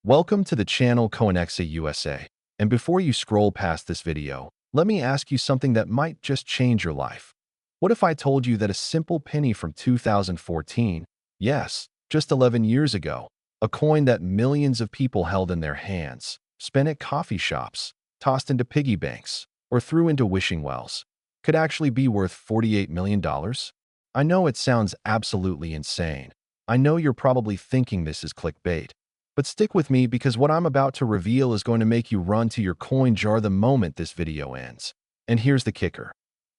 Welcome to the channel Coinexa USA. And before you scroll past this video, let me ask you something that might just change your life. What if I told you that a simple penny from 2014, yes, just 11 years ago, a coin that millions of people held in their hands, spent at coffee shops, tossed into piggy banks, or threw into wishing wells, could actually be worth $48 million? I know it sounds absolutely insane. I know you're probably thinking this is clickbait. But stick with me because what I'm about to reveal is going to make you run to your coin jar the moment this video ends. And here's the kicker.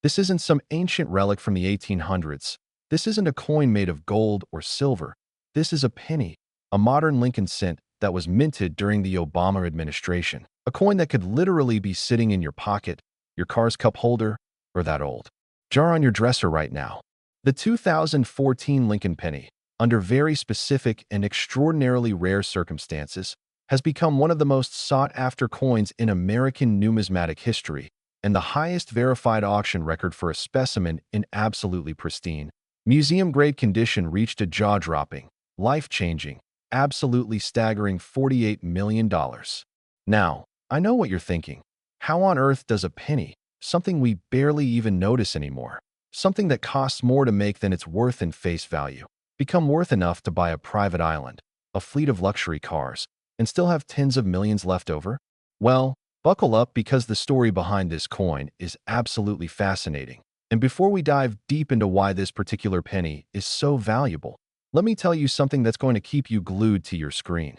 This isn't some ancient relic from the 1800s. This isn't a coin made of gold or silver. This is a penny, a modern Lincoln cent that was minted during the Obama administration. A coin that could literally be sitting in your pocket, your car's cup holder, or that old jar on your dresser right now. The 2014 Lincoln Penny, under very specific and extraordinarily rare circumstances, has become one of the most sought-after coins in American numismatic history and the highest verified auction record for a specimen in absolutely pristine, museum-grade condition reached a jaw-dropping, life-changing, absolutely staggering $48 million. Now, I know what you're thinking. How on earth does a penny, something we barely even notice anymore, something that costs more to make than it's worth in face value, become worth enough to buy a private island, a fleet of luxury cars, and still have tens of millions left over? Well, buckle up because the story behind this coin is absolutely fascinating. And before we dive deep into why this particular penny is so valuable, let me tell you something that's going to keep you glued to your screen.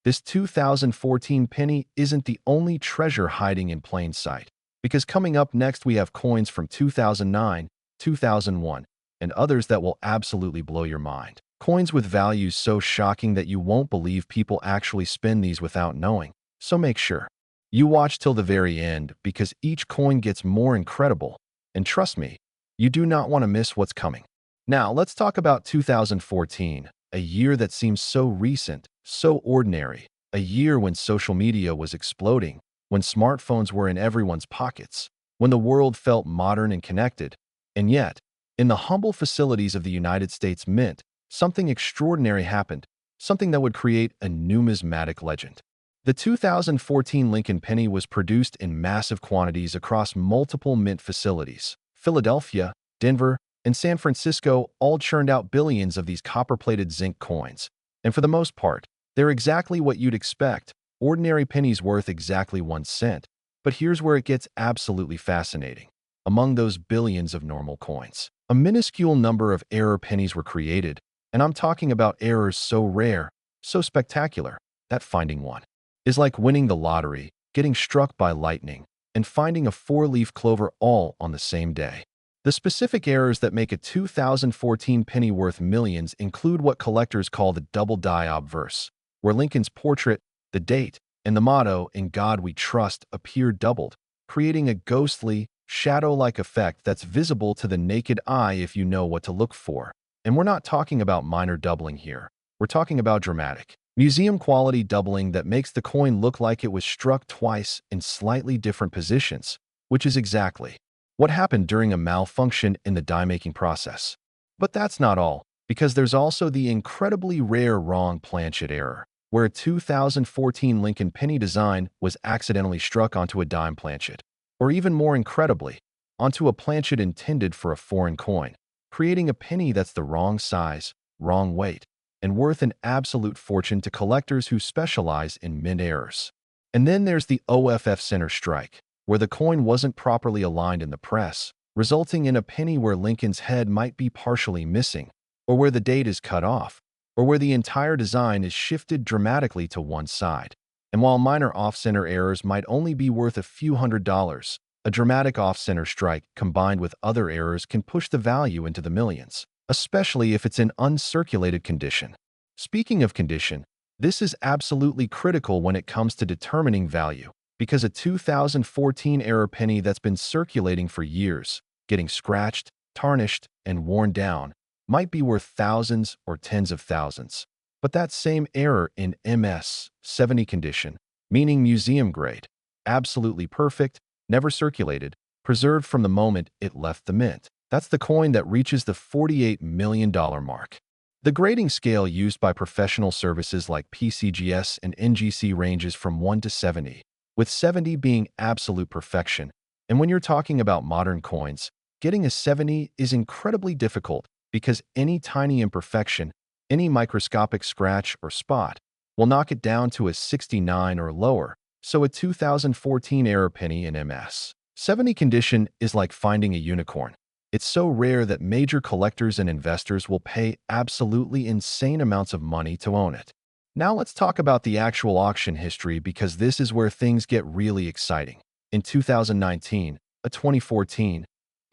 This 2014 penny isn't the only treasure hiding in plain sight, because coming up next we have coins from 2009, 2001, and others that will absolutely blow your mind. Coins with values so shocking that you won't believe people actually spend these without knowing. So make sure you watch till the very end because each coin gets more incredible. And trust me, you do not want to miss what's coming. Now, let's talk about 2014, a year that seems so recent, so ordinary, a year when social media was exploding, when smartphones were in everyone's pockets, when the world felt modern and connected. And yet, in the humble facilities of the United States Mint, something extraordinary happened, something that would create a numismatic legend. The 2014 Lincoln Penny was produced in massive quantities across multiple mint facilities. Philadelphia, Denver, and San Francisco all churned out billions of these copper-plated zinc coins. And for the most part, they're exactly what you'd expect, ordinary pennies worth exactly 1 cent. But here's where it gets absolutely fascinating. Among those billions of normal coins, a minuscule number of error pennies were created, and I'm talking about errors so rare, so spectacular, that finding one is like winning the lottery, getting struck by lightning, and finding a 4-leaf clover all on the same day. The specific errors that make a 2014 penny worth millions include what collectors call the double-die obverse, where Lincoln's portrait, the date, and the motto, "In God We Trust," appear doubled, creating a ghostly, shadow-like effect that's visible to the naked eye if you know what to look for. And we're not talking about minor doubling here. We're talking about dramatic, museum-quality doubling that makes the coin look like it was struck twice in slightly different positions, which is exactly what happened during a malfunction in the die-making process. But that's not all, because there's also the incredibly rare wrong planchet error, where a 2014 Lincoln Penny design was accidentally struck onto a dime planchet, or even more incredibly, onto a planchet intended for a foreign coin, creating a penny that's the wrong size, wrong weight, and worth an absolute fortune to collectors who specialize in mint errors. And then there's the OFF center strike, where the coin wasn't properly aligned in the press, resulting in a penny where Lincoln's head might be partially missing, or where the date is cut off, or where the entire design is shifted dramatically to one side. And while minor off-center errors might only be worth a few $100s, a dramatic off-center strike combined with other errors can push the value into the millions, especially if it's in uncirculated condition. Speaking of condition, this is absolutely critical when it comes to determining value, because a 2014 error penny that's been circulating for years, getting scratched, tarnished, and worn down, might be worth thousands or tens of thousands. But that same error in MS 70 condition, meaning museum grade, absolutely perfect, never circulated, preserved from the moment it left the mint. That's the coin that reaches the $48 million mark. The grading scale used by professional services like PCGS and NGC ranges from 1 to 70, with 70 being absolute perfection. And when you're talking about modern coins, getting a 70 is incredibly difficult because any tiny imperfection, any microscopic scratch or spot, will knock it down to a 69 or lower. So a 2014 error penny in MS 70 condition is like finding a unicorn. It's so rare that major collectors and investors will pay absolutely insane amounts of money to own it. Now let's talk about the actual auction history because this is where things get really exciting. In 2019, a 2014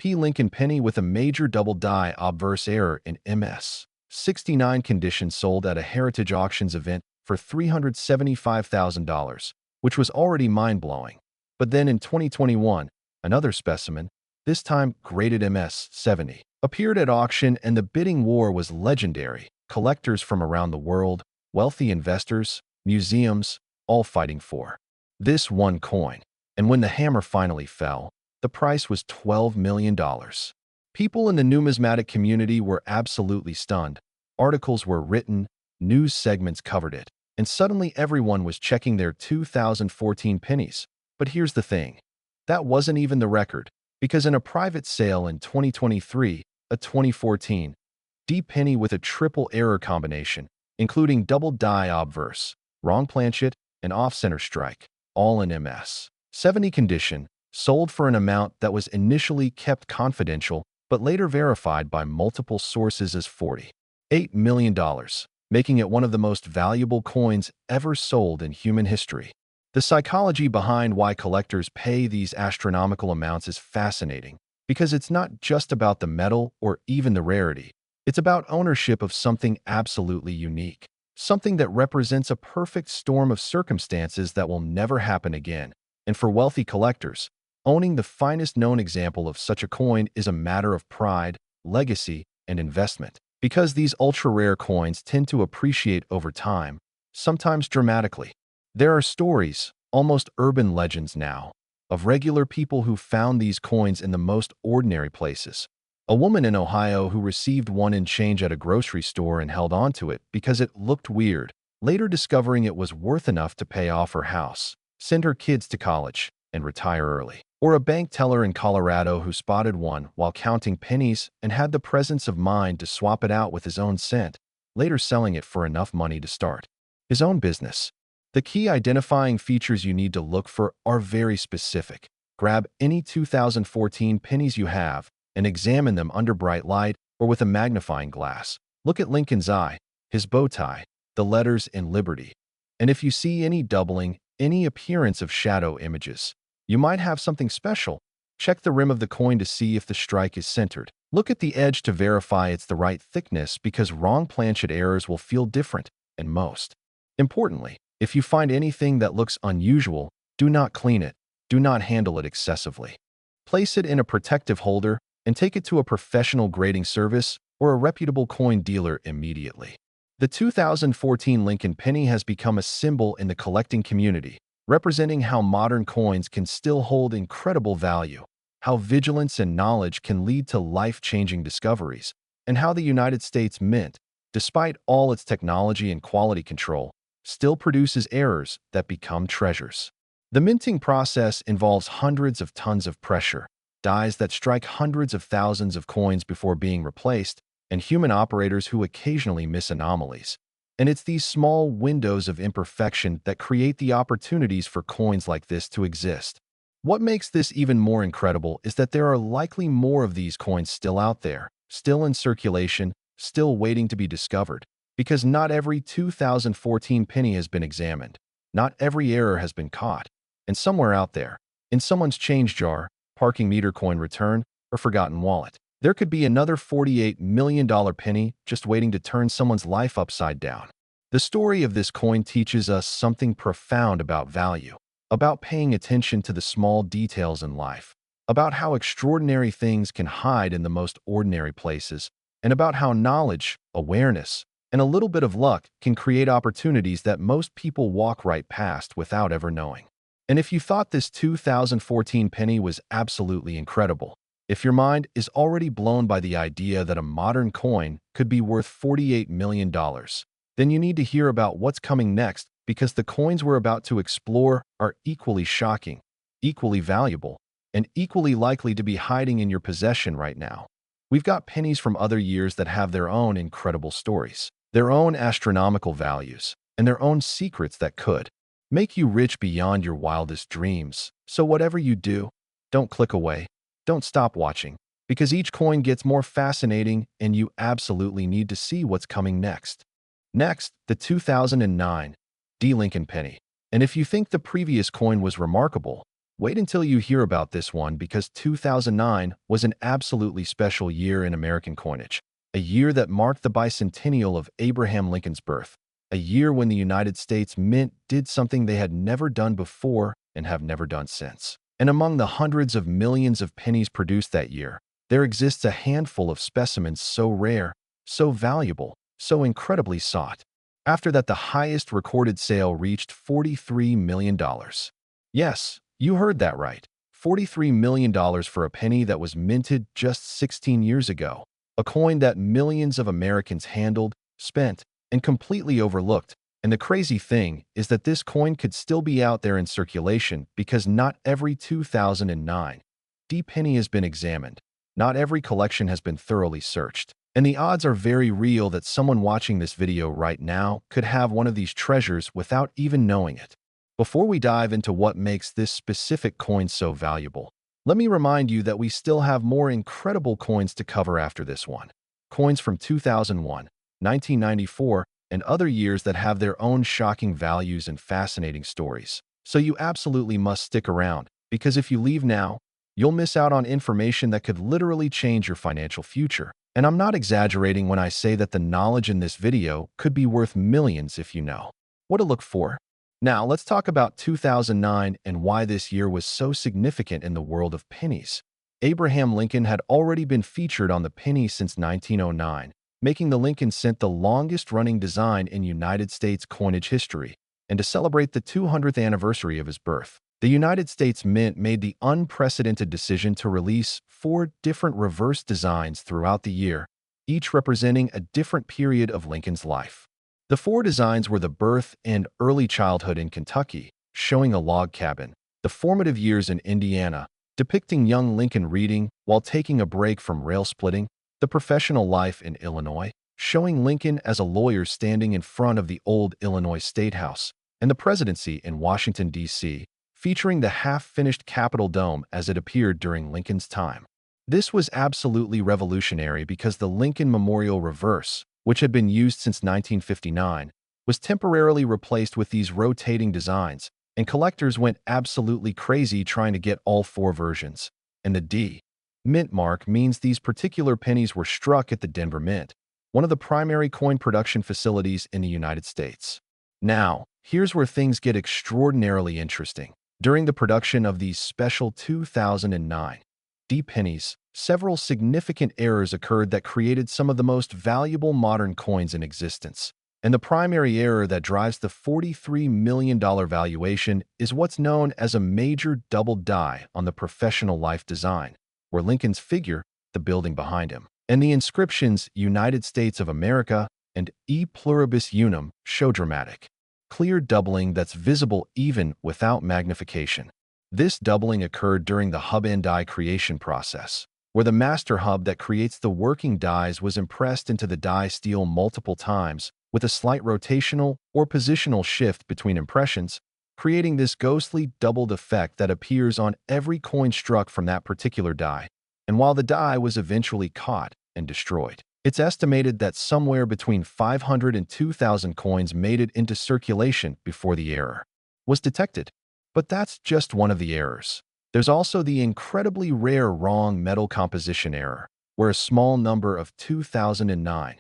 Lincoln Penny with a major double die obverse error in MS 69 condition sold at a Heritage Auctions event for $375,000, which was already mind-blowing. But then in 2021, another specimen, this time graded MS 70, appeared at auction and the bidding war was legendary. Collectors from around the world, wealthy investors, museums, all fighting for this one coin. And when the hammer finally fell, the price was $12 million. People in the numismatic community were absolutely stunned. Articles were written, news segments covered it, and suddenly everyone was checking their 2014 pennies. But here's the thing. That wasn't even the record, because in a private sale in 2023, a 2014 penny with a triple error combination, including double die obverse, wrong planchet, and off-center strike, all in MS 70 condition, sold for an amount that was initially kept confidential but later verified by multiple sources as $48 million, making it one of the most valuable coins ever sold in human history. The psychology behind why collectors pay these astronomical amounts is fascinating, because it's not just about the metal or even the rarity. It's about ownership of something absolutely unique, something that represents a perfect storm of circumstances that will never happen again. And for wealthy collectors, owning the finest known example of such a coin is a matter of pride, legacy, and investment, because these ultra-rare coins tend to appreciate over time, sometimes dramatically. There are stories, almost urban legends now, of regular people who found these coins in the most ordinary places. A woman in Ohio who received one in change at a grocery store and held on to it because it looked weird, later discovering it was worth enough to pay off her house, send her kids to college, and retire early. Or a bank teller in Colorado who spotted one while counting pennies and had the presence of mind to swap it out with his own cent, later selling it for enough money to start his own business. The key identifying features you need to look for are very specific. Grab any 2014 pennies you have and examine them under bright light or with a magnifying glass. Look at Lincoln's eye, his bow tie, the letters in Liberty. And if you see any doubling, any appearance of shadow images, you might have something special. Check the rim of the coin to see if the strike is centered. Look at the edge to verify it's the right thickness because wrong planchet errors will feel different, and most importantly, if you find anything that looks unusual, do not clean it, do not handle it excessively. Place it in a protective holder and take it to a professional grading service or a reputable coin dealer immediately. The 2014 Lincoln Penny has become a symbol in the collecting community, representing how modern coins can still hold incredible value, how vigilance and knowledge can lead to life-changing discoveries, and how the United States Mint, despite all its technology and quality control, still produces errors that become treasures. The minting process involves hundreds of tons of pressure, dies that strike hundreds of thousands of coins before being replaced, and human operators who occasionally miss anomalies. And it's these small windows of imperfection that create the opportunities for coins like this to exist. What makes this even more incredible is that there are likely more of these coins still out there, still in circulation, still waiting to be discovered. Because not every 2014 penny has been examined, not every error has been caught, and somewhere out there, in someone's change jar, parking meter coin return, or forgotten wallet, there could be another $48 million penny just waiting to turn someone's life upside down. The story of this coin teaches us something profound about value, about paying attention to the small details in life, about how extraordinary things can hide in the most ordinary places, and about how knowledge, awareness, and a little bit of luck can create opportunities that most people walk right past without ever knowing. And if you thought this 2014 penny was absolutely incredible, If your mind is already blown by the idea that a modern coin could be worth $48 million, then you need to hear about what's coming next, because the coins we're about to explore are equally shocking, equally valuable, and equally likely to be hiding in your possession right now. We've got pennies from other years that have their own incredible stories, their own astronomical values, and their own secrets that could make you rich beyond your wildest dreams. So whatever you do, don't click away. Don't stop watching, because each coin gets more fascinating and you absolutely need to see what's coming next. Next, the 2009 Lincoln Penny. And if you think the previous coin was remarkable, wait until you hear about this one, because 2009 was an absolutely special year in American coinage, a year that marked the bicentennial of Abraham Lincoln's birth, a year when the United States Mint did something they had never done before and have never done since. And among the hundreds of millions of pennies produced that year, there exists a handful of specimens so rare, so valuable, so incredibly sought. After that, the highest recorded sale reached $43 million. Yes, you heard that right. $43 million for a penny that was minted just 16 years ago. A coin that millions of Americans handled, spent, and completely overlooked. And the crazy thing is that this coin could still be out there in circulation, because not every 2009 penny has been examined. Not every collection has been thoroughly searched. And the odds are very real that someone watching this video right now could have one of these treasures without even knowing it. Before we dive into what makes this specific coin so valuable, let me remind you that we still have more incredible coins to cover after this one. Coins from 2001, 1994, and other years that have their own shocking values and fascinating stories. So you absolutely must stick around, because if you leave now, you'll miss out on information that could literally change your financial future. And I'm not exaggerating when I say that the knowledge in this video could be worth millions if you know what to look for. Now, let's talk about 2009 and why this year was so significant in the world of pennies. Abraham Lincoln had already been featured on the penny since 1909, making the Lincoln cent the longest-running design in United States coinage history. And to celebrate the 200th anniversary of his birth, the United States Mint made the unprecedented decision to release 4 different reverse designs throughout the year, each representing a different period of Lincoln's life. The 4 designs were the birth and early childhood in Kentucky, showing a log cabin; the formative years in Indiana, depicting young Lincoln reading while taking a break from rail splitting; the professional life in Illinois, showing Lincoln as a lawyer standing in front of the old Illinois State House; and the presidency in Washington, D.C., featuring the half-finished Capitol Dome as it appeared during Lincoln's time. This was absolutely revolutionary, because the Lincoln Memorial Reverse, which had been used since 1959, was temporarily replaced with these rotating designs, and collectors went absolutely crazy trying to get all 4 versions. And the D Mint mark means these particular pennies were struck at the Denver Mint, one of the primary coin production facilities in the United States. Now, here's where things get extraordinarily interesting. During the production of these special 2009 pennies, several significant errors occurred that created some of the most valuable modern coins in existence. And the primary error that drives the $43 million valuation is what's known as a major double die on the professional life design, where Lincoln's figure, the building behind him, and the inscriptions United States of America and E Pluribus Unum show dramatic, clear doubling that's visible even without magnification. This doubling occurred during the hub and die creation process, where the master hub that creates the working dies was impressed into the die steel multiple times, with a slight rotational or positional shift between impressions, creating this ghostly doubled effect that appears on every coin struck from that particular die. And while the die was eventually caught and destroyed, it's estimated that somewhere between 500 and 2,000 coins made it into circulation before the error was detected. But that's just one of the errors. There's also the incredibly rare wrong metal composition error, where a small number of 2009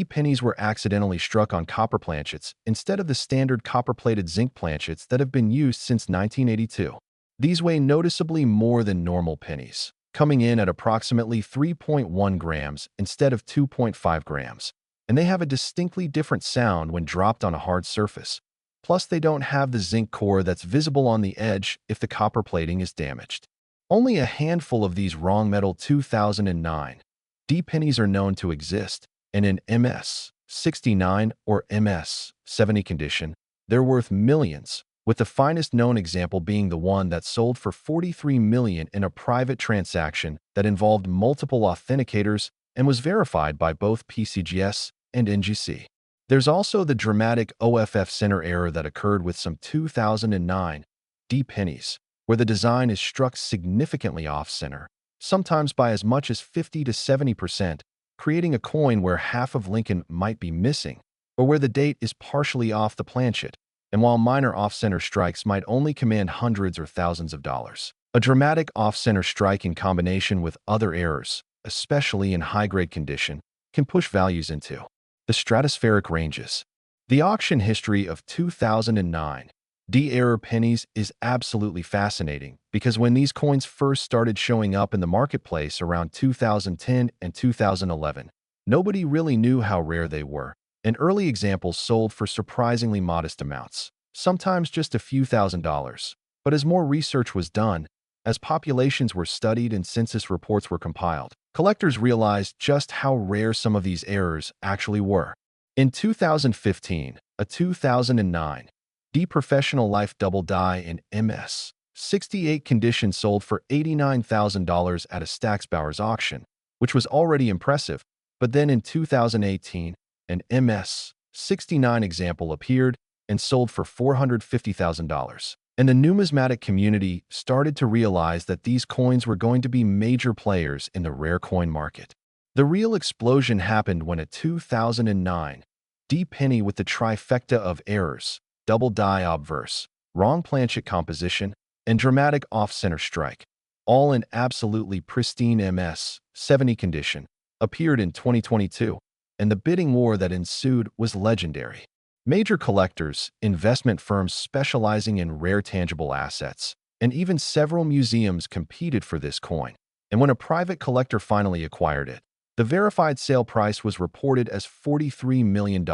pennies were accidentally struck on copper planchets instead of the standard copper-plated zinc planchets that have been used since 1982. These weigh noticeably more than normal pennies, coming in at approximately 3.1 grams instead of 2.5 grams, and they have a distinctly different sound when dropped on a hard surface. Plus, they don't have the zinc core that's visible on the edge if the copper plating is damaged. Only a handful of these wrong metal 2009 D pennies are known to exist, and in MS 69 or MS 70 condition, they're worth millions, with the finest known example being the one that sold for $43 million in a private transaction that involved multiple authenticators and was verified by both PCGS and NGC. There's also the dramatic OFF center error that occurred with some 2009 D pennies, where the design is struck significantly off-center, sometimes by as much as 50 to 70%, creating a coin where half of Lincoln might be missing, or where the date is partially off the planchet, and while minor off-center strikes might only command hundreds or thousands of dollars. A dramatic off-center strike in combination with other errors, especially in high-grade condition, can push values into the stratospheric ranges. The auction history of 2009 D-error pennies is absolutely fascinating because when these coins first started showing up in the marketplace around 2010 and 2011, nobody really knew how rare they were, and early examples sold for surprisingly modest amounts, sometimes just a few $1,000s. But as more research was done, as populations were studied and census reports were compiled, collectors realized just how rare some of these errors actually were. In 2015, a 2009 D Professional Life Double Die in MS 68 condition sold for $89,000 at a Stacksbauer's auction, which was already impressive, but then in 2018, an MS 69 example appeared and sold for $450,000. And the numismatic community started to realize that these coins were going to be major players in the rare coin market. The real explosion happened when a 2009 D penny with the trifecta of errors, double die obverse, wrong planchet composition, and dramatic off-center strike, all in absolutely pristine MS 70 condition, appeared in 2022, and the bidding war that ensued was legendary. Major collectors, investment firms specializing in rare tangible assets, and even several museums competed for this coin. And when a private collector finally acquired it, the verified sale price was reported as $43 million,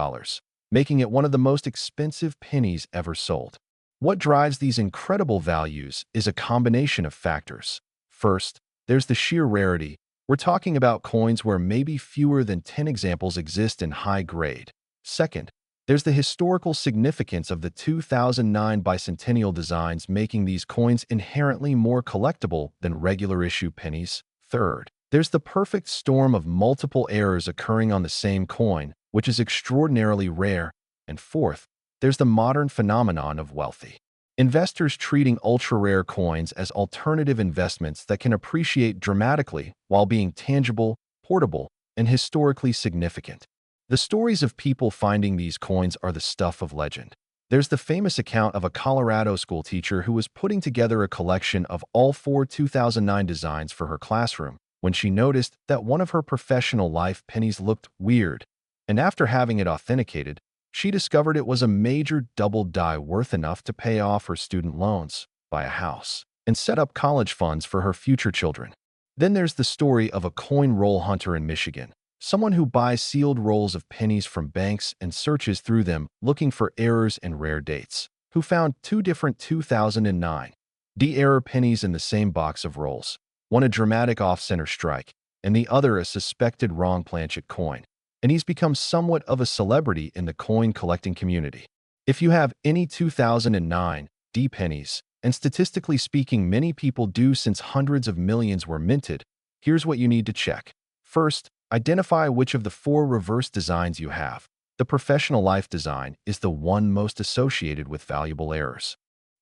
making it one of the most expensive pennies ever sold. What drives these incredible values is a combination of factors. First, there's the sheer rarity. We're talking about coins where maybe fewer than 10 examples exist in high grade. Second, there's the historical significance of the 2009 bicentennial designs, making these coins inherently more collectible than regular issue pennies. Third, there's the perfect storm of multiple errors occurring on the same coin, which is extraordinarily rare. And fourth, there's the modern phenomenon of wealthy investors treating ultra-rare coins as alternative investments that can appreciate dramatically while being tangible, portable, and historically significant. The stories of people finding these coins are the stuff of legend. There's the famous account of a Colorado school teacher who was putting together a collection of all 4 2009 designs for her classroom when she noticed that one of her professional life pennies looked weird. And after having it authenticated, she discovered it was a major double die worth enough to pay off her student loans, buy a house, and set up college funds for her future children. Then there's the story of a coin roll hunter in Michigan, someone who buys sealed rolls of pennies from banks and searches through them looking for errors and rare dates, who found 2 different 2009 D-error pennies in the same box of rolls, one a dramatic off-center strike, and the other a suspected wrong planchet coin. And he's become somewhat of a celebrity in the coin collecting community. If you have any 2009 D pennies, and statistically speaking many people do since hundreds of millions were minted, here's what you need to check. First, identify which of the 4 reverse designs you have. The professional life design is the one most associated with valuable errors.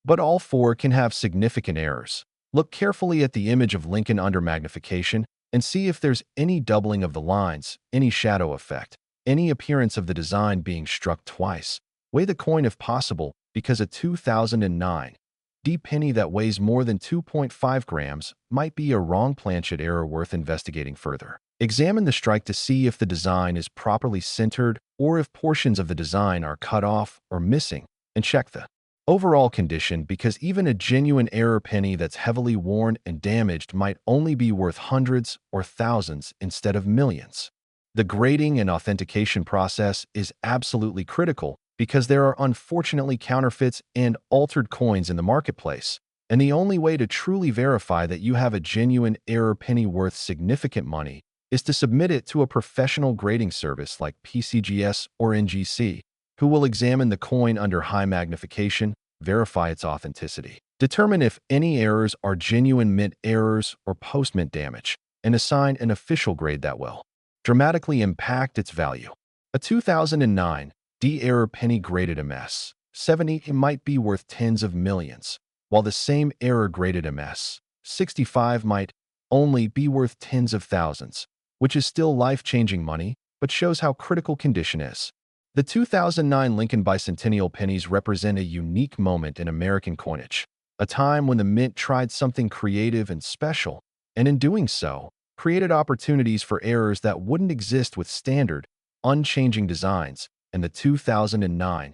But all 4 can have significant errors. Look carefully at the image of Lincoln under magnification and see if there's any doubling of the lines, any shadow effect, any appearance of the design being struck twice. Weigh the coin if possible, because a 2009 D penny that weighs more than 2.5 grams might be a wrong planchet error worth investigating further. Examine the strike to see if the design is properly centered or if portions of the design are cut off or missing, and check the overall condition, because even a genuine error penny that's heavily worn and damaged might only be worth hundreds or thousands instead of millions. The grading and authentication process is absolutely critical because there are unfortunately counterfeits and altered coins in the marketplace. And the only way to truly verify that you have a genuine error penny worth significant money is to submit it to a professional grading service like PCGS or NGC, who will examine the coin under high magnification, verify its authenticity, determine if any errors are genuine mint errors or post-mint damage, and assign an official grade that will dramatically impact its value. A 2009 D-error penny graded MS 70 might be worth tens of millions, while the same error graded MS 65 might only be worth tens of thousands, which is still life-changing money, but shows how critical condition is. The 2009 Lincoln Bicentennial Pennies represent a unique moment in American coinage, a time when the mint tried something creative and special, and in doing so, created opportunities for errors that wouldn't exist with standard, unchanging designs, and the 2009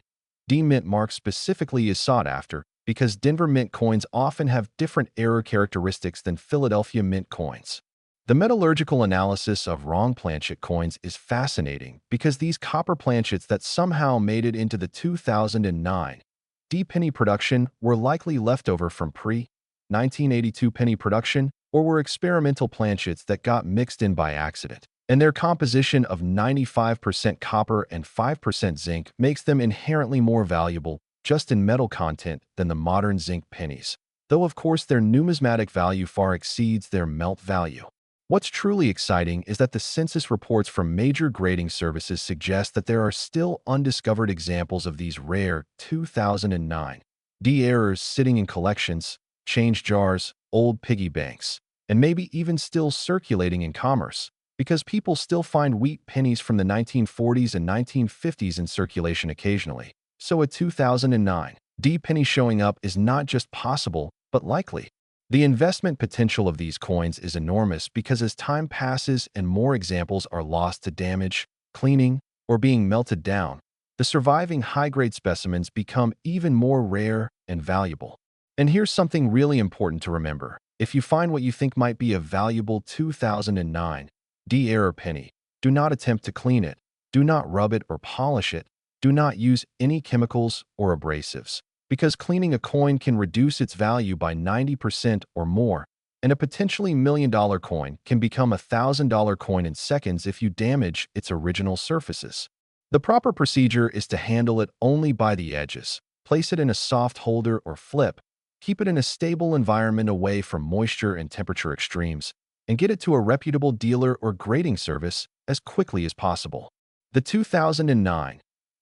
D-mint mark specifically is sought after because Denver Mint coins often have different error characteristics than Philadelphia Mint coins. The metallurgical analysis of wrong planchet coins is fascinating because these copper planchets that somehow made it into the 2009 D-penny production were likely leftover from pre-1982 penny production or were experimental planchets that got mixed in by accident. And their composition of 95% copper and 5% zinc makes them inherently more valuable just in metal content than the modern zinc pennies, though of course their numismatic value far exceeds their melt value. What's truly exciting is that the census reports from major grading services suggest that there are still undiscovered examples of these rare 2009 D errors sitting in collections, change jars, old piggy banks, and maybe even still circulating in commerce, because people still find wheat pennies from the 1940s and 1950s in circulation occasionally. So a 2009 D penny showing up is not just possible, but likely. The investment potential of these coins is enormous because as time passes and more examples are lost to damage, cleaning, or being melted down, the surviving high-grade specimens become even more rare and valuable. And here's something really important to remember. If you find what you think might be a valuable 2009 D-error penny, do not attempt to clean it, do not rub it or polish it, do not use any chemicals or abrasives, because cleaning a coin can reduce its value by 90% or more, and a potentially million-dollar coin can become a $1,000 coin in seconds if you damage its original surfaces. The proper procedure is to handle it only by the edges, place it in a soft holder or flip, keep it in a stable environment away from moisture and temperature extremes, and get it to a reputable dealer or grading service as quickly as possible. The 2009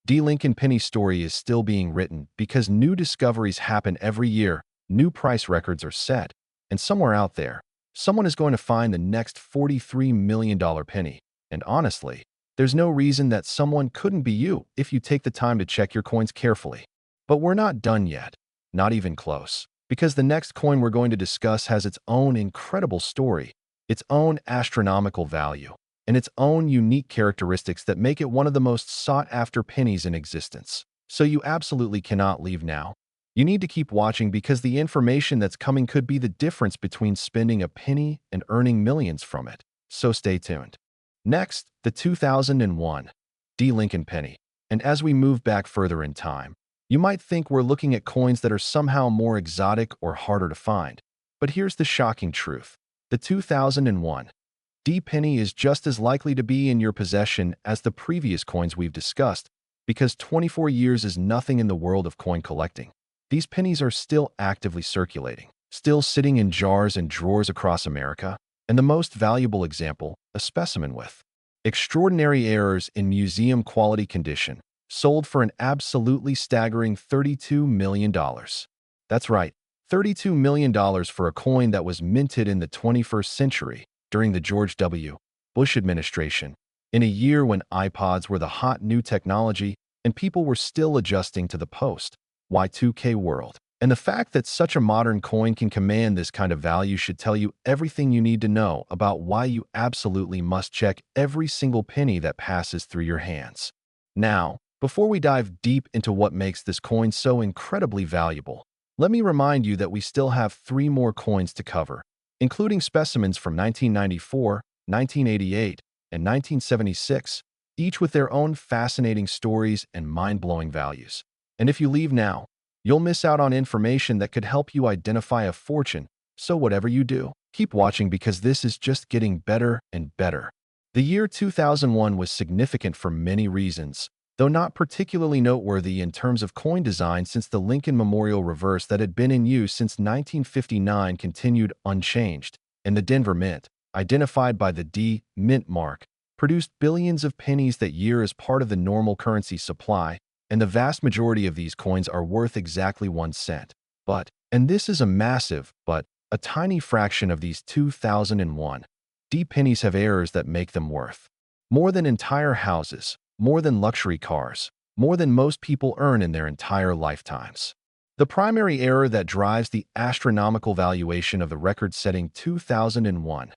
D. Lincoln Penny story is still being written because new discoveries happen every year, new price records are set, and somewhere out there, someone is going to find the next $43 million penny. And honestly, there's no reason that someone couldn't be you if you take the time to check your coins carefully. But we're not done yet, not even close, because the next coin we're going to discuss has its own incredible story, its own astronomical value, and its own unique characteristics that make it one of the most sought-after pennies in existence. So you absolutely cannot leave now. You need to keep watching because the information that's coming could be the difference between spending a penny and earning millions from it. So stay tuned. Next, the 2001 D. Lincoln Penny. And as we move back further in time, you might think we're looking at coins that are somehow more exotic or harder to find. But here's the shocking truth. The 2001 D penny is just as likely to be in your possession as the previous coins we've discussed, because 24 years is nothing in the world of coin collecting. These pennies are still actively circulating, still sitting in jars and drawers across America, and the most valuable example, a specimen with extraordinary errors in museum-quality condition, sold for an absolutely staggering $32 million. That's right, $32 million for a coin that was minted in the 21st century, during the George W. Bush administration, in a year when iPods were the hot new technology and people were still adjusting to the post-Y2K world. And the fact that such a modern coin can command this kind of value should tell you everything you need to know about why you absolutely must check every single penny that passes through your hands. Now, before we dive deep into what makes this coin so incredibly valuable, let me remind you that we still have 3 more coins to cover, including specimens from 1994, 1988, and 1976, each with their own fascinating stories and mind-blowing values. And if you leave now, You'll miss out on information that could help you identify a fortune. So whatever you do, keep watching because this is just getting better and better. The year 2001 was significant for many reasons, though not particularly noteworthy in terms of coin design since the Lincoln Memorial reverse that had been in use since 1959 continued unchanged, and the Denver Mint, identified by the D Mint mark, produced billions of pennies that year as part of the normal currency supply, and the vast majority of these coins are worth exactly 1 cent. But, and this is a massive, but a tiny fraction of these 2001 D pennies have errors that make them worth more than entire houses, more than luxury cars, more than most people earn in their entire lifetimes. The primary error that drives the astronomical valuation of the record-setting 2001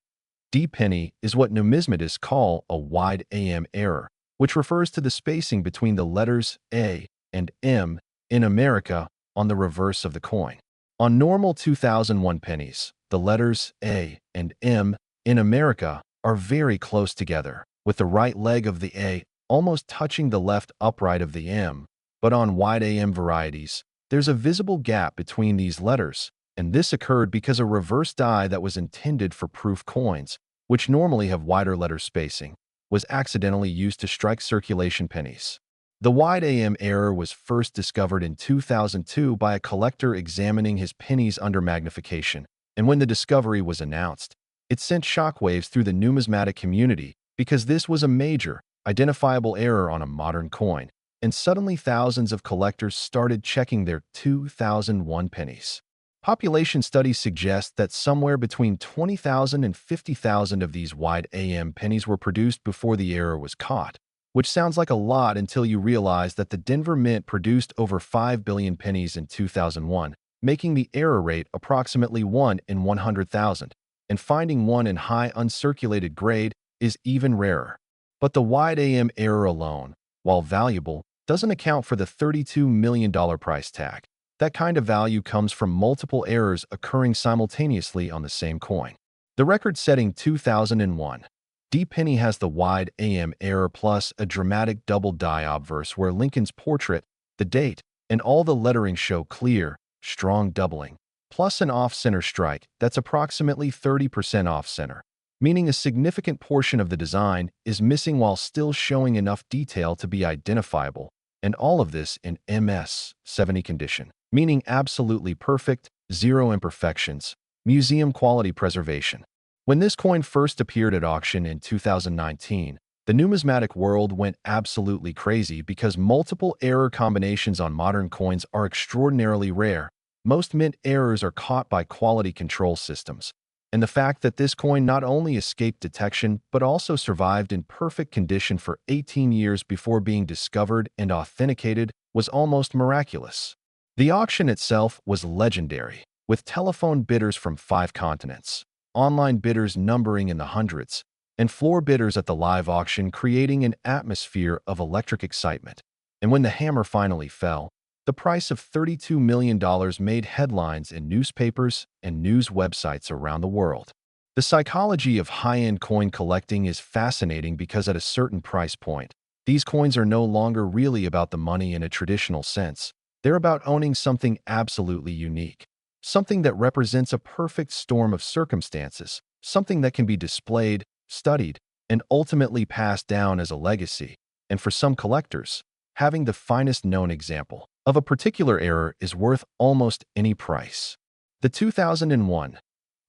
D penny is what numismatists call a wide AM error, which refers to the spacing between the letters A and M in America on the reverse of the coin. On normal 2001 pennies, the letters A and M in America are very close together, with the right leg of the A almost touching the left upright of the M, but on wide AM varieties, there's a visible gap between these letters, and this occurred because a reverse die that was intended for proof coins, which normally have wider letter spacing, was accidentally used to strike circulation pennies. The wide AM error was first discovered in 2002 by a collector examining his pennies under magnification, and when the discovery was announced, it sent shockwaves through the numismatic community because this was a major, identifiable error on a modern coin, and suddenly thousands of collectors started checking their 2001 pennies. Population studies suggest that somewhere between 20,000 and 50,000 of these wide AM pennies were produced before the error was caught, which sounds like a lot until you realize that the Denver Mint produced over 5 billion pennies in 2001, making the error rate approximately 1 in 100,000. And finding one in high uncirculated grade is even rarer. But the wide AM error alone, while valuable, doesn't account for the $32 million price tag. That kind of value comes from multiple errors occurring simultaneously on the same coin. The record-setting 2001 D penny has the wide AM error plus a dramatic double die obverse where Lincoln's portrait, the date, and all the lettering show clear, strong doubling, plus an off-center strike that's approximately 30% off-center, meaning a significant portion of the design is missing while still showing enough detail to be identifiable, and all of this in MS 70 condition, meaning absolutely perfect, zero imperfections, museum quality preservation. When this coin first appeared at auction in 2019, the numismatic world went absolutely crazy because multiple error combinations on modern coins are extraordinarily rare. Most mint errors are caught by quality control systems, and the fact that this coin not only escaped detection but also survived in perfect condition for 18 years before being discovered and authenticated was almost miraculous. The auction itself was legendary, with telephone bidders from 5 continents, online bidders numbering in the hundreds, and floor bidders at the live auction creating an atmosphere of electric excitement. And when the hammer finally fell, the price of $32 million made headlines in newspapers and news websites around the world. The psychology of high-end coin collecting is fascinating because at a certain price point, these coins are no longer really about the money in a traditional sense. They're about owning something absolutely unique, something that represents a perfect storm of circumstances, something that can be displayed, studied, and ultimately passed down as a legacy. And for some collectors, having the finest known example of a particular error is worth almost any price. The 2001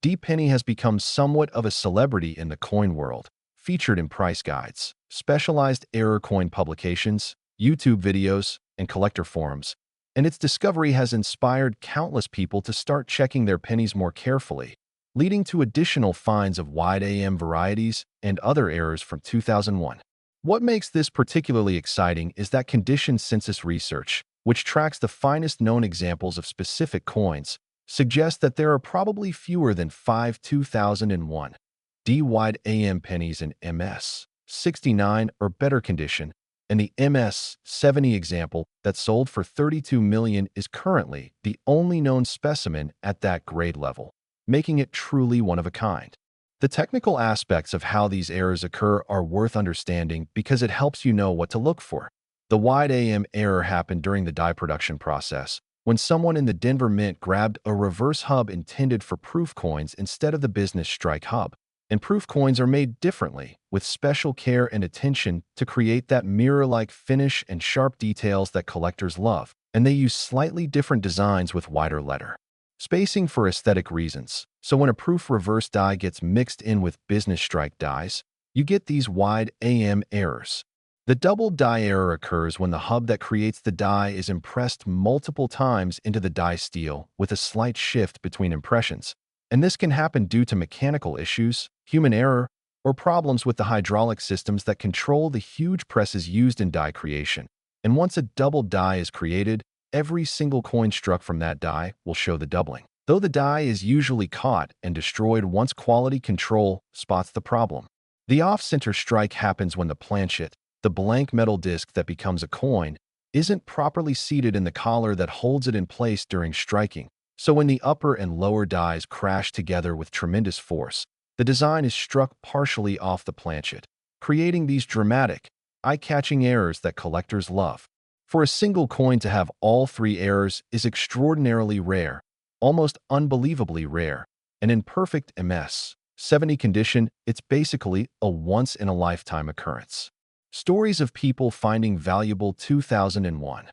D penny has become somewhat of a celebrity in the coin world, featured in price guides, specialized error coin publications, YouTube videos, and collector forums, and its discovery has inspired countless people to start checking their pennies more carefully, leading to additional finds of wide AM varieties and other errors from 2001. What makes this particularly exciting is that condition census research, which tracks the finest known examples of specific coins, suggests that there are probably fewer than 5 2001 D wide AM pennies in MS 69 or better condition, and the MS 70 example that sold for $32 million is currently the only known specimen at that grade level, making it truly one of a kind. The technical aspects of how these errors occur are worth understanding because it helps you know what to look for. The wide AM error happened during the die production process, when someone in the Denver Mint grabbed a reverse hub intended for proof coins instead of the business strike hub. And proof coins are made differently, with special care and attention to create that mirror-like finish and sharp details that collectors love, and they use slightly different designs with wider letter spacing for aesthetic reasons. So when a proof reverse die gets mixed in with business strike dies, you get these wide AM errors. The double die error occurs when the hub that creates the die is impressed multiple times into the die steel with a slight shift between impressions. And this can happen due to mechanical issues, human error, or problems with the hydraulic systems that control the huge presses used in die creation. And once a double die is created, every single coin struck from that die will show the doubling. Though the die is usually caught and destroyed once quality control spots the problem. The off-center strike happens when the planchet, the blank metal disc that becomes a coin, isn't properly seated in the collar that holds it in place during striking. So when the upper and lower dies crash together with tremendous force, the design is struck partially off the planchet, creating these dramatic, eye-catching errors that collectors love. For a single coin to have all three errors is extraordinarily rare, almost unbelievably rare, and in perfect MS-70 condition, it's basically a once-in-a-lifetime occurrence. Stories of people finding valuable 2001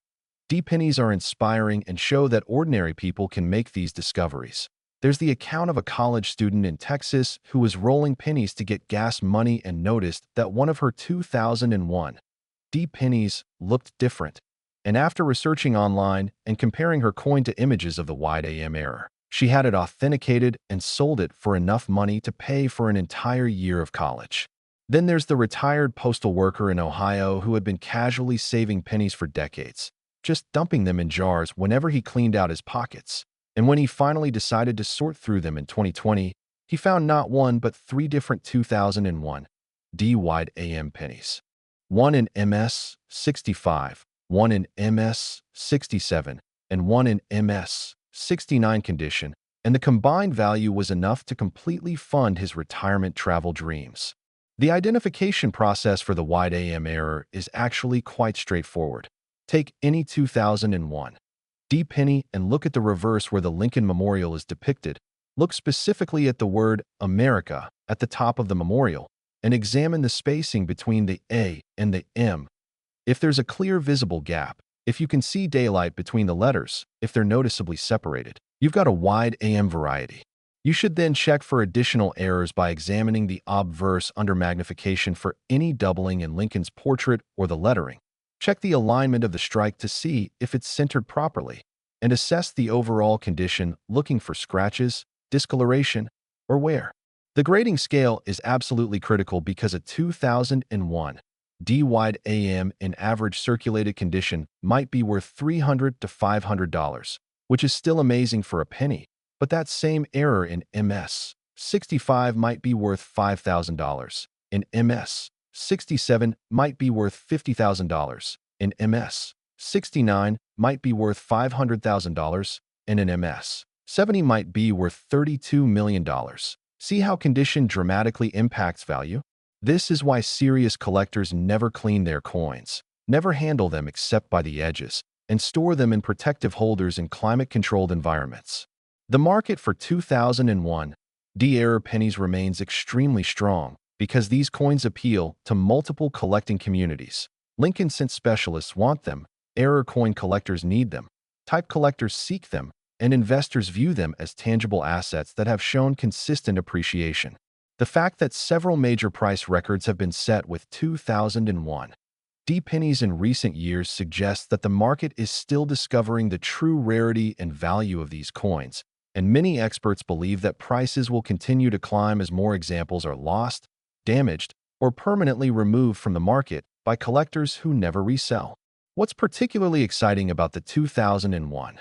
D pennies are inspiring and show that ordinary people can make these discoveries. There's the account of a college student in Texas who was rolling pennies to get gas money and noticed that one of her 2001 D pennies looked different. And after researching online and comparing her coin to images of the wide AM error, she had it authenticated and sold it for enough money to pay for an entire year of college. Then there's the retired postal worker in Ohio who had been casually saving pennies for decades, just dumping them in jars whenever he cleaned out his pockets. And when he finally decided to sort through them in 2020, he found not one but three different 2001 D wide AM pennies. One in MS-65, one in MS-67, and one in MS-69 condition, and the combined value was enough to completely fund his retirement travel dreams. The identification process for the wide AM error is actually quite straightforward. Take any 2001 D penny and look at the reverse where the Lincoln Memorial is depicted. Look specifically at the word America at the top of the memorial and examine the spacing between the A and the M. If there's a clear visible gap, if you can see daylight between the letters, if they're noticeably separated, you've got a wide AM variety. You should then check for additional errors by examining the obverse under magnification for any doubling in Lincoln's portrait or the lettering. Check the alignment of the strike to see if it's centered properly, and assess the overall condition looking for scratches, discoloration, or wear. The grading scale is absolutely critical because a 2001 D wide AM in average circulated condition might be worth $300 to $500, which is still amazing for a penny. But that same error in MS-65 might be worth $5,000. In MS-67 might be worth $50,000. In MS-69 might be worth $500,000. And in MS-70 might be worth $32 million. See how condition dramatically impacts value? This is why serious collectors never clean their coins, never handle them except by the edges, and store them in protective holders in climate-controlled environments. The market for 2001 D error pennies remains extremely strong because these coins appeal to multiple collecting communities. Lincoln cent specialists want them, error coin collectors need them, type collectors seek them, and investors view them as tangible assets that have shown consistent appreciation. The fact that several major price records have been set with 2001 D pennies in recent years suggests that the market is still discovering the true rarity and value of these coins, and many experts believe that prices will continue to climb as more examples are lost, damaged, or permanently removed from the market by collectors who never resell. What's particularly exciting about the 2001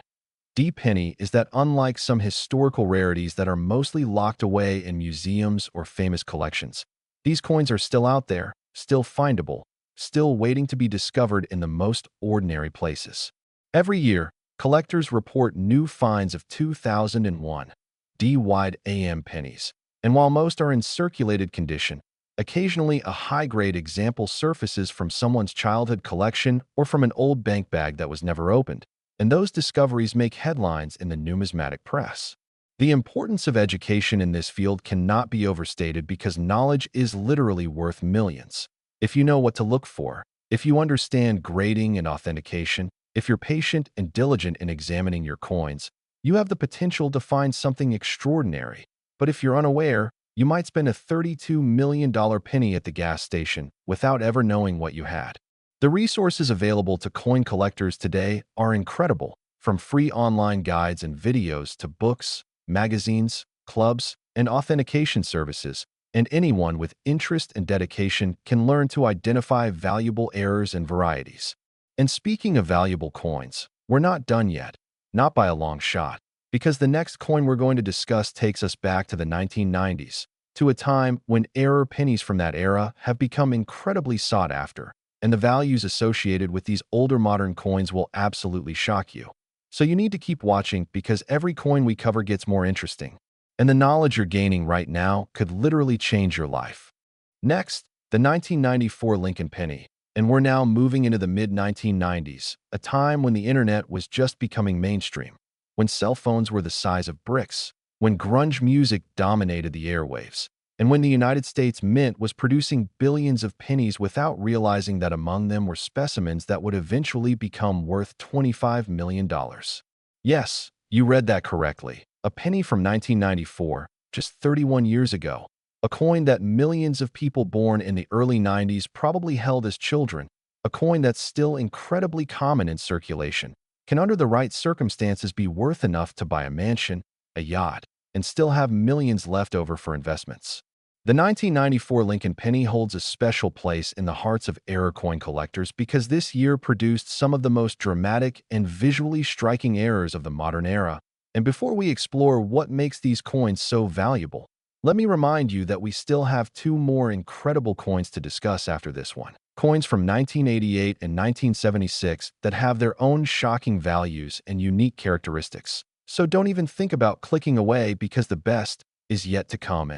D penny is that unlike some historical rarities that are mostly locked away in museums or famous collections, these coins are still out there, still findable, still waiting to be discovered in the most ordinary places. Every year, collectors report new finds of 2001 D wide AM pennies, and while most are in circulated condition, occasionally a high-grade example surfaces from someone's childhood collection or from an old bank bag that was never opened. and those discoveries make headlines in the numismatic press. The importance of education in this field cannot be overstated because knowledge is literally worth millions. If you know what to look for, if you understand grading and authentication, if you're patient and diligent in examining your coins, you have the potential to find something extraordinary. But if you're unaware, you might spend a $32 million penny at the gas station without ever knowing what you had. The resources available to coin collectors today are incredible, from free online guides and videos to books, magazines, clubs, and authentication services, and anyone with interest and dedication can learn to identify valuable errors and varieties. And speaking of valuable coins, we're not done yet, not by a long shot, because the next coin we're going to discuss takes us back to the 1990s, to a time when error pennies from that era have become incredibly sought after, and the values associated with these older modern coins will absolutely shock you. So you need to keep watching because every coin we cover gets more interesting, and the knowledge you're gaining right now could literally change your life. Next, the 1994 Lincoln Penny, and we're now moving into the mid-1990s, a time when the internet was just becoming mainstream, when cell phones were the size of bricks, when grunge music dominated the airwaves, and when the United States Mint was producing billions of pennies without realizing that among them were specimens that would eventually become worth $25 million. Yes, you read that correctly. A penny from 1994, just 31 years ago. A coin that millions of people born in the early 90s probably held as children. A coin that's still incredibly common in circulation, can under the right circumstances be worth enough to buy a mansion, a yacht, and still have millions left over for investments. The 1994 Lincoln Penny holds a special place in the hearts of error coin collectors because this year produced some of the most dramatic and visually striking errors of the modern era. And before we explore what makes these coins so valuable, let me remind you that we still have two more incredible coins to discuss after this one. Coins from 1988 and 1976 that have their own shocking values and unique characteristics. So don't even think about clicking away because the best is yet to come.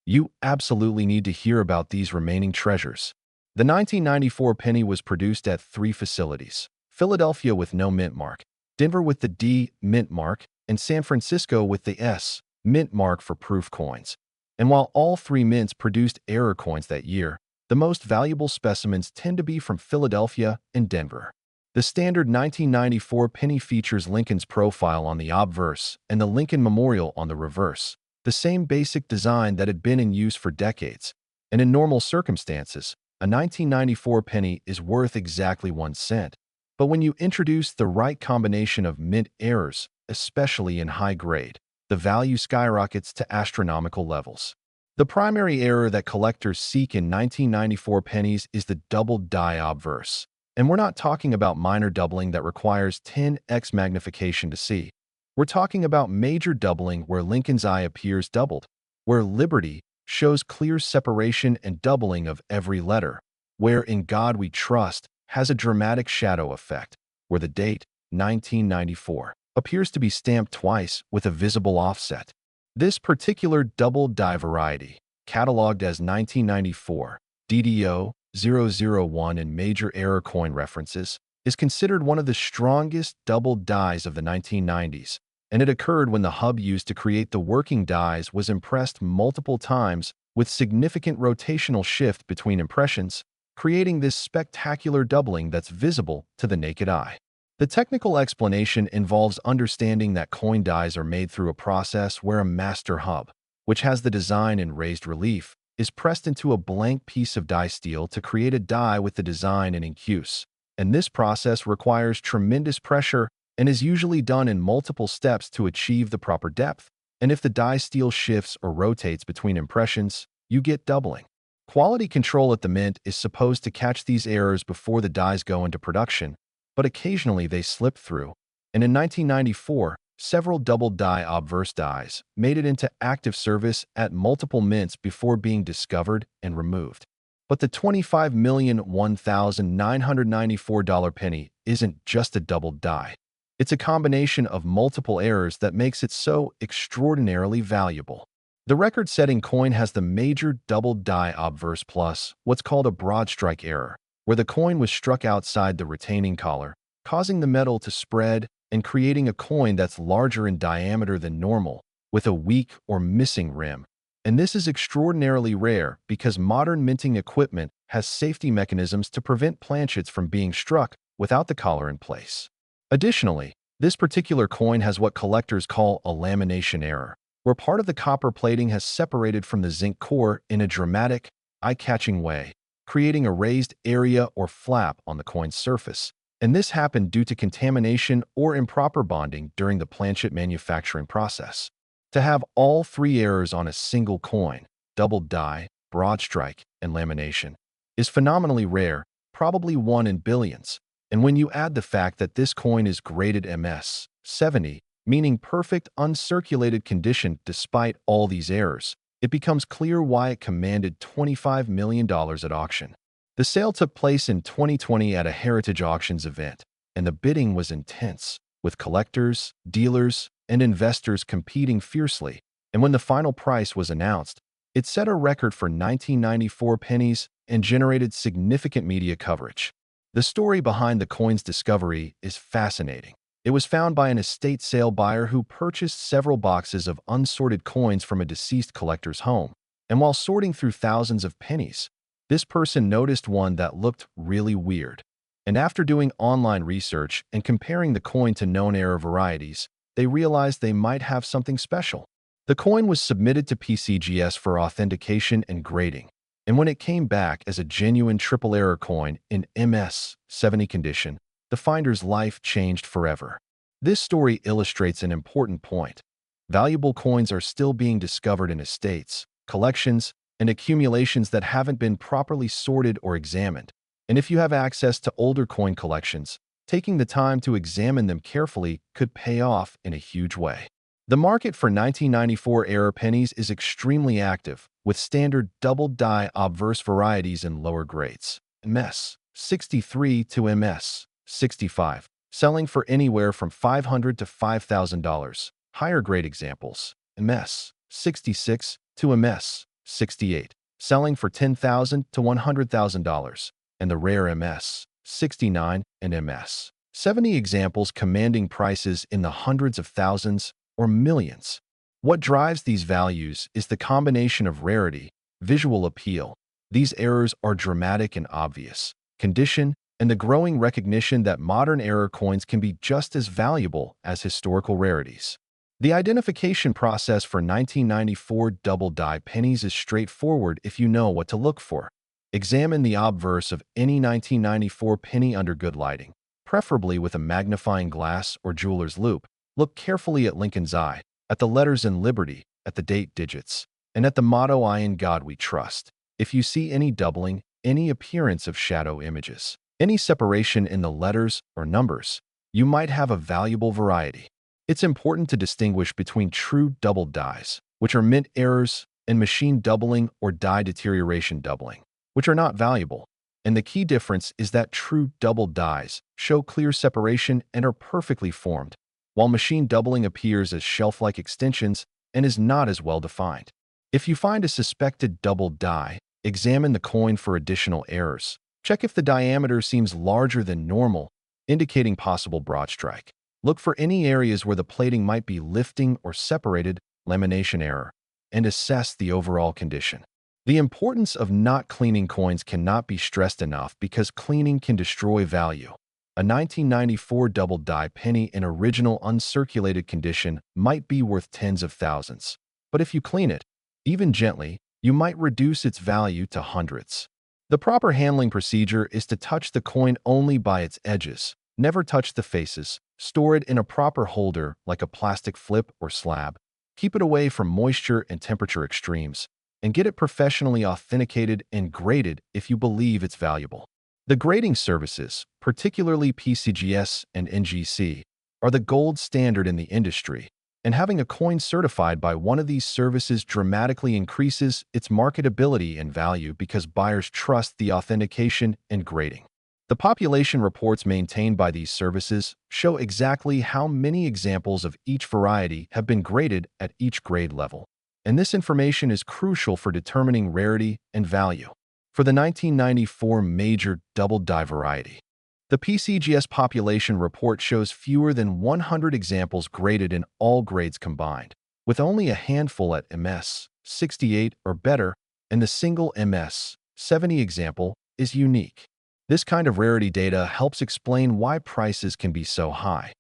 You absolutely need to hear about these remaining treasures. The 1994 penny was produced at three facilities: Philadelphia with no mint mark, Denver with the D mint mark, and San Francisco with the S mint mark for proof coins. And while all three mints produced error coins that year, the most valuable specimens tend to be from Philadelphia and Denver. The standard 1994 penny features Lincoln's profile on the obverse and the Lincoln Memorial on the reverse, the same basic design that had been in use for decades. And in normal circumstances, a 1994 penny is worth exactly 1 cent. But when you introduce the right combination of mint errors, especially in high grade, the value skyrockets to astronomical levels. The primary error that collectors seek in 1994 pennies is the doubled die obverse. And we're not talking about minor doubling that requires 10x magnification to see. We're talking about major doubling where Lincoln's eye appears doubled, where Liberty shows clear separation and doubling of every letter, where In God We Trust has a dramatic shadow effect, where the date, 1994, appears to be stamped twice with a visible offset. This particular double die variety, cataloged as 1994, DDO 001 in major error coin references, is considered one of the strongest double dies of the 1990s, and it occurred when the hub used to create the working dies was impressed multiple times with significant rotational shift between impressions, creating this spectacular doubling that's visible to the naked eye. The technical explanation involves understanding that coin dies are made through a process where a master hub, which has the design in raised relief, is pressed into a blank piece of die steel to create a die with the design in use. And this process requires tremendous pressure and is usually done in multiple steps to achieve the proper depth. And if the die steel shifts or rotates between impressions, you get doubling. Quality control at the mint is supposed to catch these errors before the dies go into production, but occasionally they slip through. And in 1994, several double die obverse dies made it into active service at multiple mints before being discovered and removed. But the $25,001,994 penny isn't just a double die. It's a combination of multiple errors that makes it so extraordinarily valuable. The record-setting coin has the major double die obverse plus what's called a broad strike error, where the coin was struck outside the retaining collar, causing the metal to spread and creating a coin that's larger in diameter than normal, with a weak or missing rim. And this is extraordinarily rare because modern minting equipment has safety mechanisms to prevent planchets from being struck without the collar in place. Additionally, this particular coin has what collectors call a lamination error, where part of the copper plating has separated from the zinc core in a dramatic, eye-catching way, creating a raised area or flap on the coin's surface. And this happened due to contamination or improper bonding during the planchet manufacturing process. To have all three errors on a single coin, double die, broad strike, and lamination, is phenomenally rare, probably one in billions. And when you add the fact that this coin is graded MS 70, meaning perfect uncirculated condition despite all these errors, it becomes clear why it commanded $25 million at auction. The sale took place in 2020 at a Heritage Auctions event, and the bidding was intense, with collectors, dealers, and investors competing fiercely. And when the final price was announced, it set a record for 1994 pennies and generated significant media coverage. The story behind the coin's discovery is fascinating. It was found by an estate sale buyer who purchased several boxes of unsorted coins from a deceased collector's home. And while sorting through thousands of pennies, this person noticed one that looked really weird. And after doing online research and comparing the coin to known error varieties, they realized they might have something special. The coin was submitted to PCGS for authentication and grading, and when it came back as a genuine triple error coin in MS 70 condition, the finder's life changed forever. This story illustrates an important point. Valuable coins are still being discovered in estates, collections, and accumulations that haven't been properly sorted or examined. And if you have access to older coin collections, taking the time to examine them carefully could pay off in a huge way. The market for 1994 era pennies is extremely active, with standard double-die obverse varieties in lower grades, MS 63 to MS 65, selling for anywhere from $500 to $5,000. Higher grade examples, MS 66 to MS 68, selling for $10,000 to $100,000, and the rare MS 69 and MS 70 examples commanding prices in the hundreds of thousands or millions. What drives these values is the combination of rarity, visual appeal. These errors are dramatic and obvious, condition, and the growing recognition that modern error coins can be just as valuable as historical rarities. The identification process for 1994 double-die pennies is straightforward if you know what to look for. Examine the obverse of any 1994 penny under good lighting, preferably with a magnifying glass or jeweler's loupe. Look carefully at Lincoln's eye, at the letters in Liberty, at the date digits, and at the motto "I in God we trust." If you see any doubling, any appearance of shadow images, any separation in the letters or numbers, you might have a valuable variety. It's important to distinguish between true double dies, which are mint errors, and machine doubling or die deterioration doubling, which are not valuable. And the key difference is that true double dies show clear separation and are perfectly formed, while machine doubling appears as shelf-like extensions and is not as well defined. If you find a suspected double die, examine the coin for additional errors. Check if the diameter seems larger than normal, indicating possible broad strike. Look for any areas where the plating might be lifting or separated, lamination error, and assess the overall condition. The importance of not cleaning coins cannot be stressed enough because cleaning can destroy value. A 1994 double-die penny in original uncirculated condition might be worth tens of thousands, but if you clean it, even gently, you might reduce its value to hundreds. The proper handling procedure is to touch the coin only by its edges. Never touch the faces. Store it in a proper holder like a plastic flip or slab. Keep it away from moisture and temperature extremes, and get it professionally authenticated and graded if you believe it's valuable. The grading services, particularly PCGS and NGC, are the gold standard in the industry, and having a coin certified by one of these services dramatically increases its marketability and value because buyers trust the authentication and grading. The population reports maintained by these services show exactly how many examples of each variety have been graded at each grade level, and this information is crucial for determining rarity and value. For the 1994 major double-die variety, The PCGS population report shows fewer than 100 examples graded in all grades combined, with only a handful at MS 68 or better, and the single MS 70 example is unique. This kind of rarity data helps explain why prices can be so high.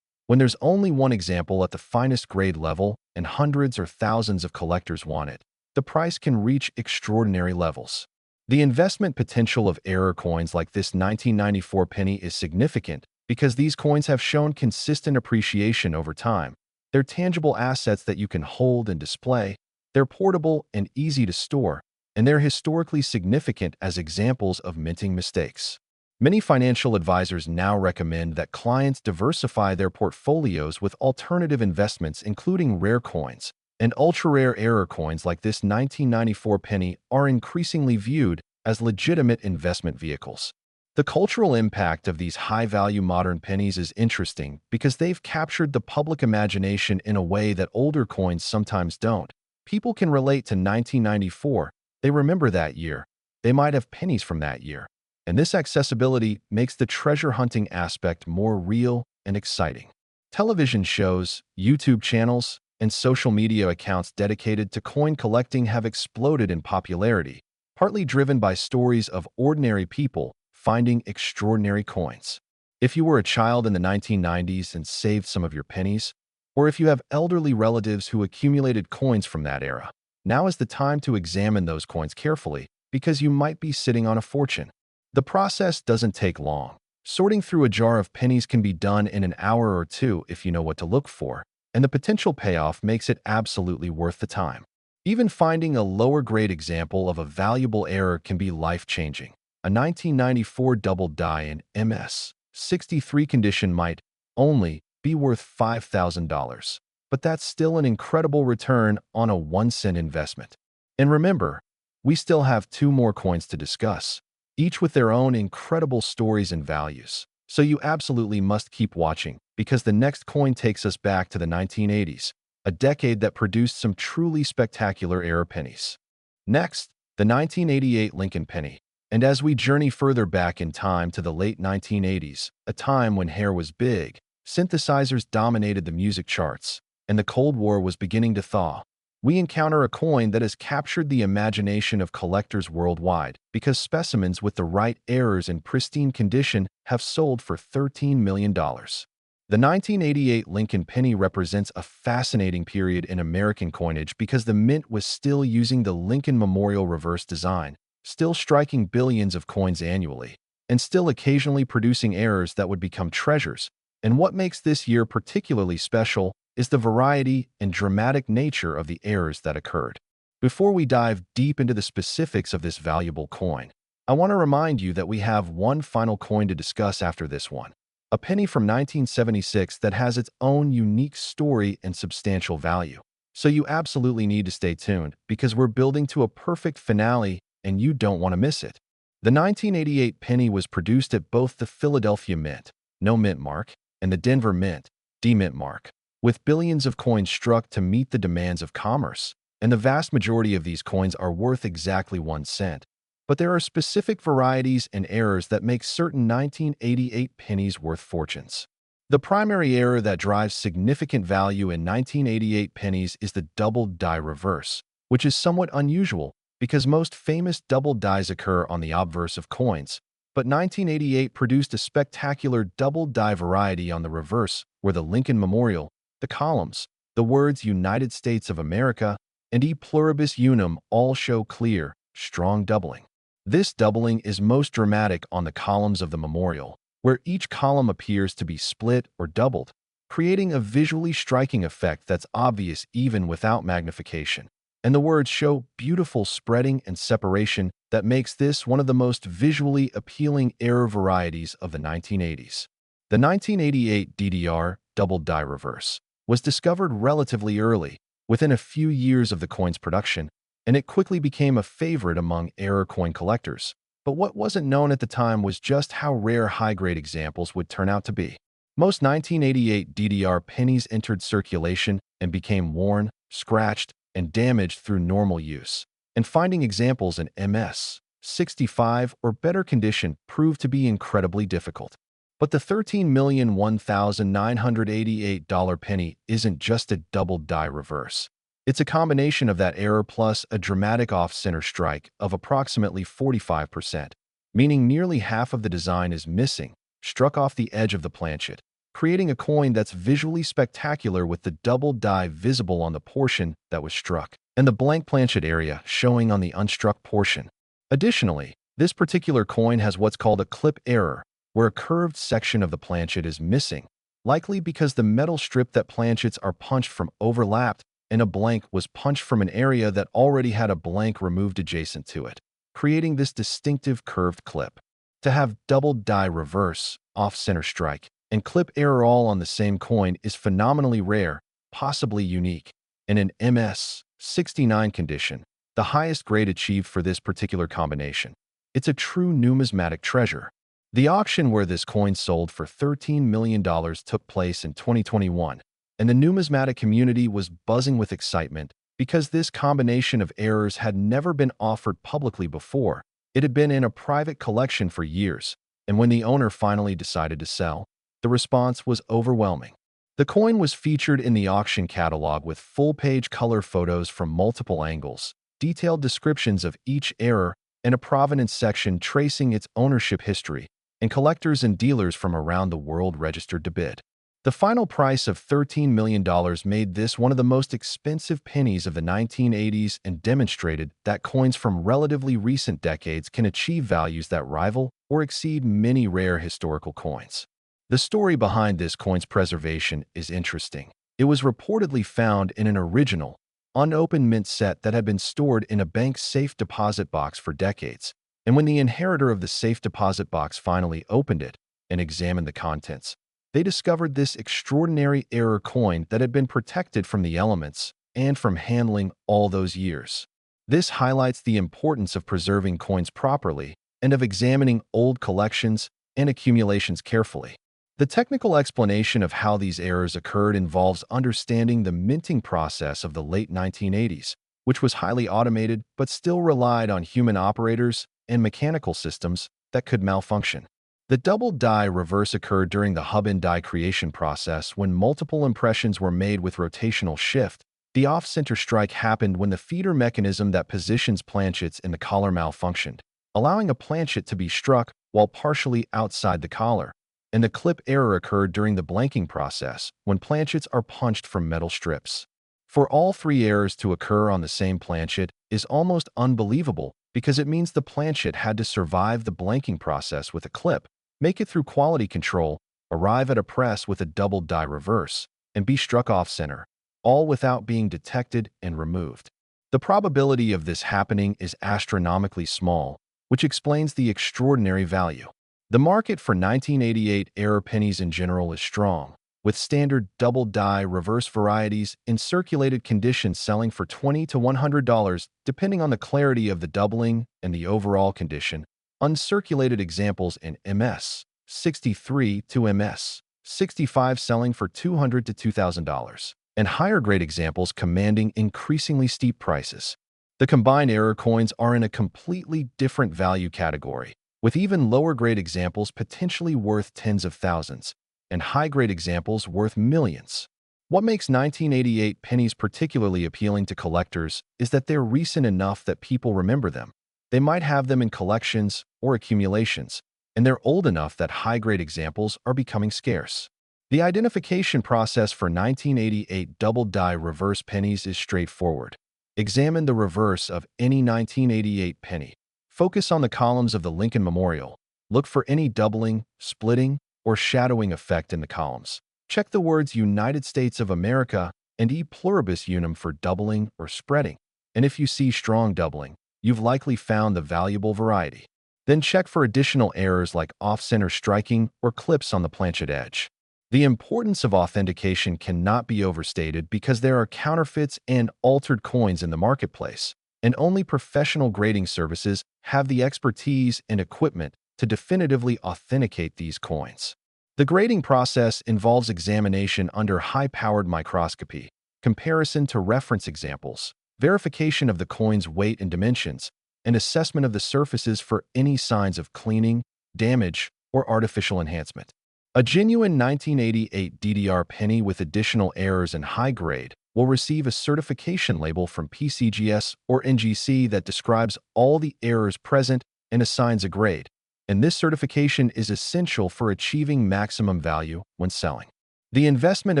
When there's only one example at the finest grade level and hundreds or thousands of collectors want it, the price can reach extraordinary levels. The investment potential of error coins like this 1994 penny is significant because these coins have shown consistent appreciation over time. They're tangible assets that you can hold and display, they're portable and easy to store, and they're historically significant as examples of minting mistakes. Many financial advisors now recommend that clients diversify their portfolios with alternative investments including rare coins, and ultra-rare error coins like this 1994 penny are increasingly viewed as legitimate investment vehicles. The cultural impact of these high-value modern pennies is interesting because they've captured the public imagination in a way that older coins sometimes don't. People can relate to 1994. They remember that year. They might have pennies from that year. And this accessibility makes the treasure hunting aspect more real and exciting. Television shows, YouTube channels, and social media accounts dedicated to coin collecting have exploded in popularity, partly driven by stories of ordinary people finding extraordinary coins. If you were a child in the 1990s and saved some of your pennies, or if you have elderly relatives who accumulated coins from that era, now is the time to examine those coins carefully because you might be sitting on a fortune. The process doesn't take long. Sorting through a jar of pennies can be done in an hour or two if you know what to look for, and the potential payoff makes it absolutely worth the time. Even finding a lower-grade example of a valuable error can be life-changing. A 1994 double die in MS 63 condition might only be worth $5,000, but that's still an incredible return on a 1-cent investment. And remember, we still have 2 more coins to discuss, each with their own incredible stories and values. So you absolutely must keep watching, because the next coin takes us back to the 1980s, a decade that produced some truly spectacular error pennies. Next, the 1988 Lincoln Penny. And as we journey further back in time to the late 1980s, a time when hair was big, synthesizers dominated the music charts, and the Cold War was beginning to thaw, we encounter a coin that has captured the imagination of collectors worldwide because specimens with the right errors in pristine condition have sold for $13 million. The 1988 Lincoln Penny represents a fascinating period in American coinage because the mint was still using the Lincoln Memorial reverse design, still striking billions of coins annually, and still occasionally producing errors that would become treasures. And what makes this year particularly special is the variety and dramatic nature of the errors that occurred. Before we dive deep into the specifics of this valuable coin, I want to remind you that we have one final coin to discuss after this one, a penny from 1976 that has its own unique story and substantial value. So you absolutely need to stay tuned because we're building to a perfect finale and you don't want to miss it. The 1988 penny was produced at both the Philadelphia Mint, no mint mark, and the Denver Mint, D-mint mark, with billions of coins struck to meet the demands of commerce, and the vast majority of these coins are worth exactly 1 cent. But there are specific varieties and errors that make certain 1988 pennies worth fortunes. The primary error that drives significant value in 1988 pennies is the double die reverse, which is somewhat unusual because most famous double dies occur on the obverse of coins, but 1988 produced a spectacular double die variety on the reverse where the Lincoln Memorial, the columns, the words United States of America, and E pluribus unum all show clear, strong doubling. This doubling is most dramatic on the columns of the memorial, where each column appears to be split or doubled, creating a visually striking effect that's obvious even without magnification. And the words show beautiful spreading and separation that makes this one of the most visually appealing error varieties of the 1980s. The 1988 DDR double die reverse was discovered relatively early, within a few years of the coin's production, and it quickly became a favorite among error coin collectors. But what wasn't known at the time was just how rare high-grade examples would turn out to be. Most 1988 DDR pennies entered circulation and became worn, scratched, and damaged through normal use, and finding examples in MS 65 or better condition proved to be incredibly difficult. But the $13,001,988 penny isn't just a double die reverse. It's a combination of that error plus a dramatic off-center strike of approximately 45%, meaning nearly half of the design is missing, struck off the edge of the planchet, creating a coin that's visually spectacular with the double die visible on the portion that was struck, and the blank planchet area showing on the unstruck portion. Additionally, this particular coin has what's called a clip error, where a curved section of the planchet is missing, likely because the metal strip that planchets are punched from overlapped and a blank was punched from an area that already had a blank removed adjacent to it, creating this distinctive curved clip. To have double die reverse, off-center strike, and clip error all on the same coin is phenomenally rare, possibly unique. In an MS-69 condition, the highest grade achieved for this particular combination. It's a true numismatic treasure. The auction where this coin sold for $13 million took place in 2021, and the numismatic community was buzzing with excitement because this combination of errors had never been offered publicly before. It had been in a private collection for years, and when the owner finally decided to sell, the response was overwhelming. The coin was featured in the auction catalog with full-page color photos from multiple angles, detailed descriptions of each error, and a provenance section tracing its ownership history, and collectors and dealers from around the world registered to bid. The final price of $13 million made this one of the most expensive pennies of the 1980s and demonstrated that coins from relatively recent decades can achieve values that rival or exceed many rare historical coins. The story behind this coin's preservation is interesting. It was reportedly found in an original, unopened mint set that had been stored in a bank's safe deposit box for decades, and when the inheritor of the safe deposit box finally opened it and examined the contents, they discovered this extraordinary error coin that had been protected from the elements and from handling all those years. This highlights the importance of preserving coins properly and of examining old collections and accumulations carefully. The technical explanation of how these errors occurred involves understanding the minting process of the late 1980s, which was highly automated but still relied on human operators and mechanical systems that could malfunction. The double die reverse occurred during the hub-and-die creation process when multiple impressions were made with rotational shift. The off-center strike happened when the feeder mechanism that positions planchets in the collar malfunctioned, allowing a planchet to be struck while partially outside the collar. And the clip error occurred during the blanking process when planchets are punched from metal strips. For all three errors to occur on the same planchet is almost unbelievable because it means the planchet had to survive the blanking process with a clip, make it through quality control, arrive at a press with a double die reverse, and be struck off-center, all without being detected and removed. The probability of this happening is astronomically small, which explains the extraordinary value. The market for 1988 error pennies in general is strong, with standard double die reverse varieties in circulated condition selling for $20 to $100 depending on the clarity of the doubling and the overall condition. Uncirculated examples in MS-63 to MS-65 selling for $200 to $2,000, and higher grade examples commanding increasingly steep prices. The combined error coins are in a completely different value category, with even lower grade examples potentially worth tens of thousands, and high grade examples worth millions. What makes 1988 pennies particularly appealing to collectors is that they're recent enough that people remember them. They might have them in collections or accumulations, and they're old enough that high-grade examples are becoming scarce. The identification process for 1988 double-die reverse pennies is straightforward. Examine the reverse of any 1988 penny. Focus on the columns of the Lincoln Memorial. Look for any doubling, splitting, or shadowing effect in the columns. Check the words United States of America and E pluribus unum for doubling or spreading. And if you see strong doubling, you've likely found the valuable variety. Then check for additional errors like off-center striking or clips on the planchet edge. The importance of authentication cannot be overstated because there are counterfeits and altered coins in the marketplace, and only professional grading services have the expertise and equipment to definitively authenticate these coins. The grading process involves examination under high-powered microscopy, comparison to reference examples, verification of the coin's weight and dimensions, and assessment of the surfaces for any signs of cleaning, damage, or artificial enhancement. A genuine 1988 DDR penny with additional errors and high grade will receive a certification label from PCGS or NGC that describes all the errors present and assigns a grade. And this certification is essential for achieving maximum value when selling. The investment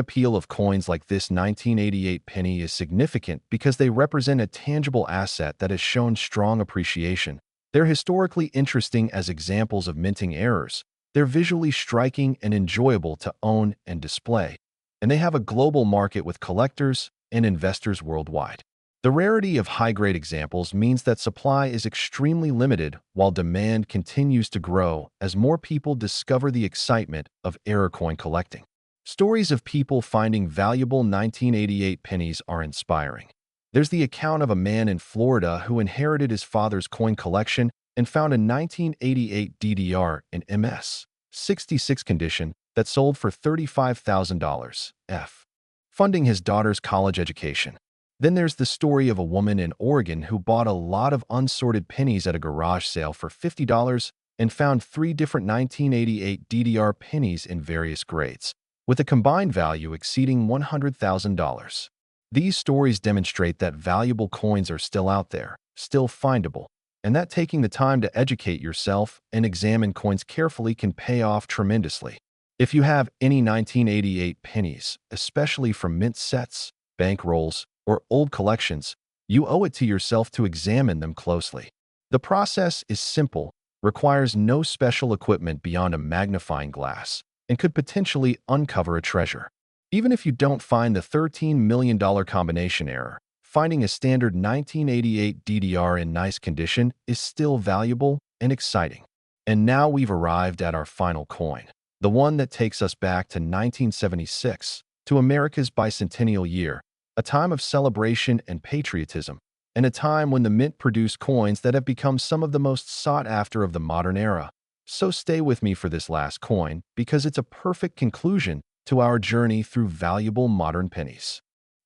appeal of coins like this 1988 penny is significant because they represent a tangible asset that has shown strong appreciation. They're historically interesting as examples of minting errors. They're visually striking and enjoyable to own and display, and they have a global market with collectors and investors worldwide. The rarity of high-grade examples means that supply is extremely limited while demand continues to grow as more people discover the excitement of error coin collecting. Stories of people finding valuable 1988 pennies are inspiring. There's the account of a man in Florida who inherited his father's coin collection and found a 1988 DDR in MS-66 condition that sold for $35,000, funding his daughter's college education. Then there's the story of a woman in Oregon who bought a lot of unsorted pennies at a garage sale for $50 and found 3 different 1988 DDR pennies in various grades, with a combined value exceeding $100,000. These stories demonstrate that valuable coins are still out there, still findable, and that taking the time to educate yourself and examine coins carefully can pay off tremendously. If you have any 1988 pennies, especially from mint sets, bank rolls, or old collections, you owe it to yourself to examine them closely. The process is simple, requires no special equipment beyond a magnifying glass, and could potentially uncover a treasure. Even if you don't find the $13 million combination error, finding a standard 1988 DDR in nice condition is still valuable and exciting. And now we've arrived at our final coin, the one that takes us back to 1976, to America's bicentennial year, a time of celebration and patriotism, and a time when the mint produced coins that have become some of the most sought after of the modern era. So stay with me for this last coin because it's a perfect conclusion to our journey through valuable modern pennies.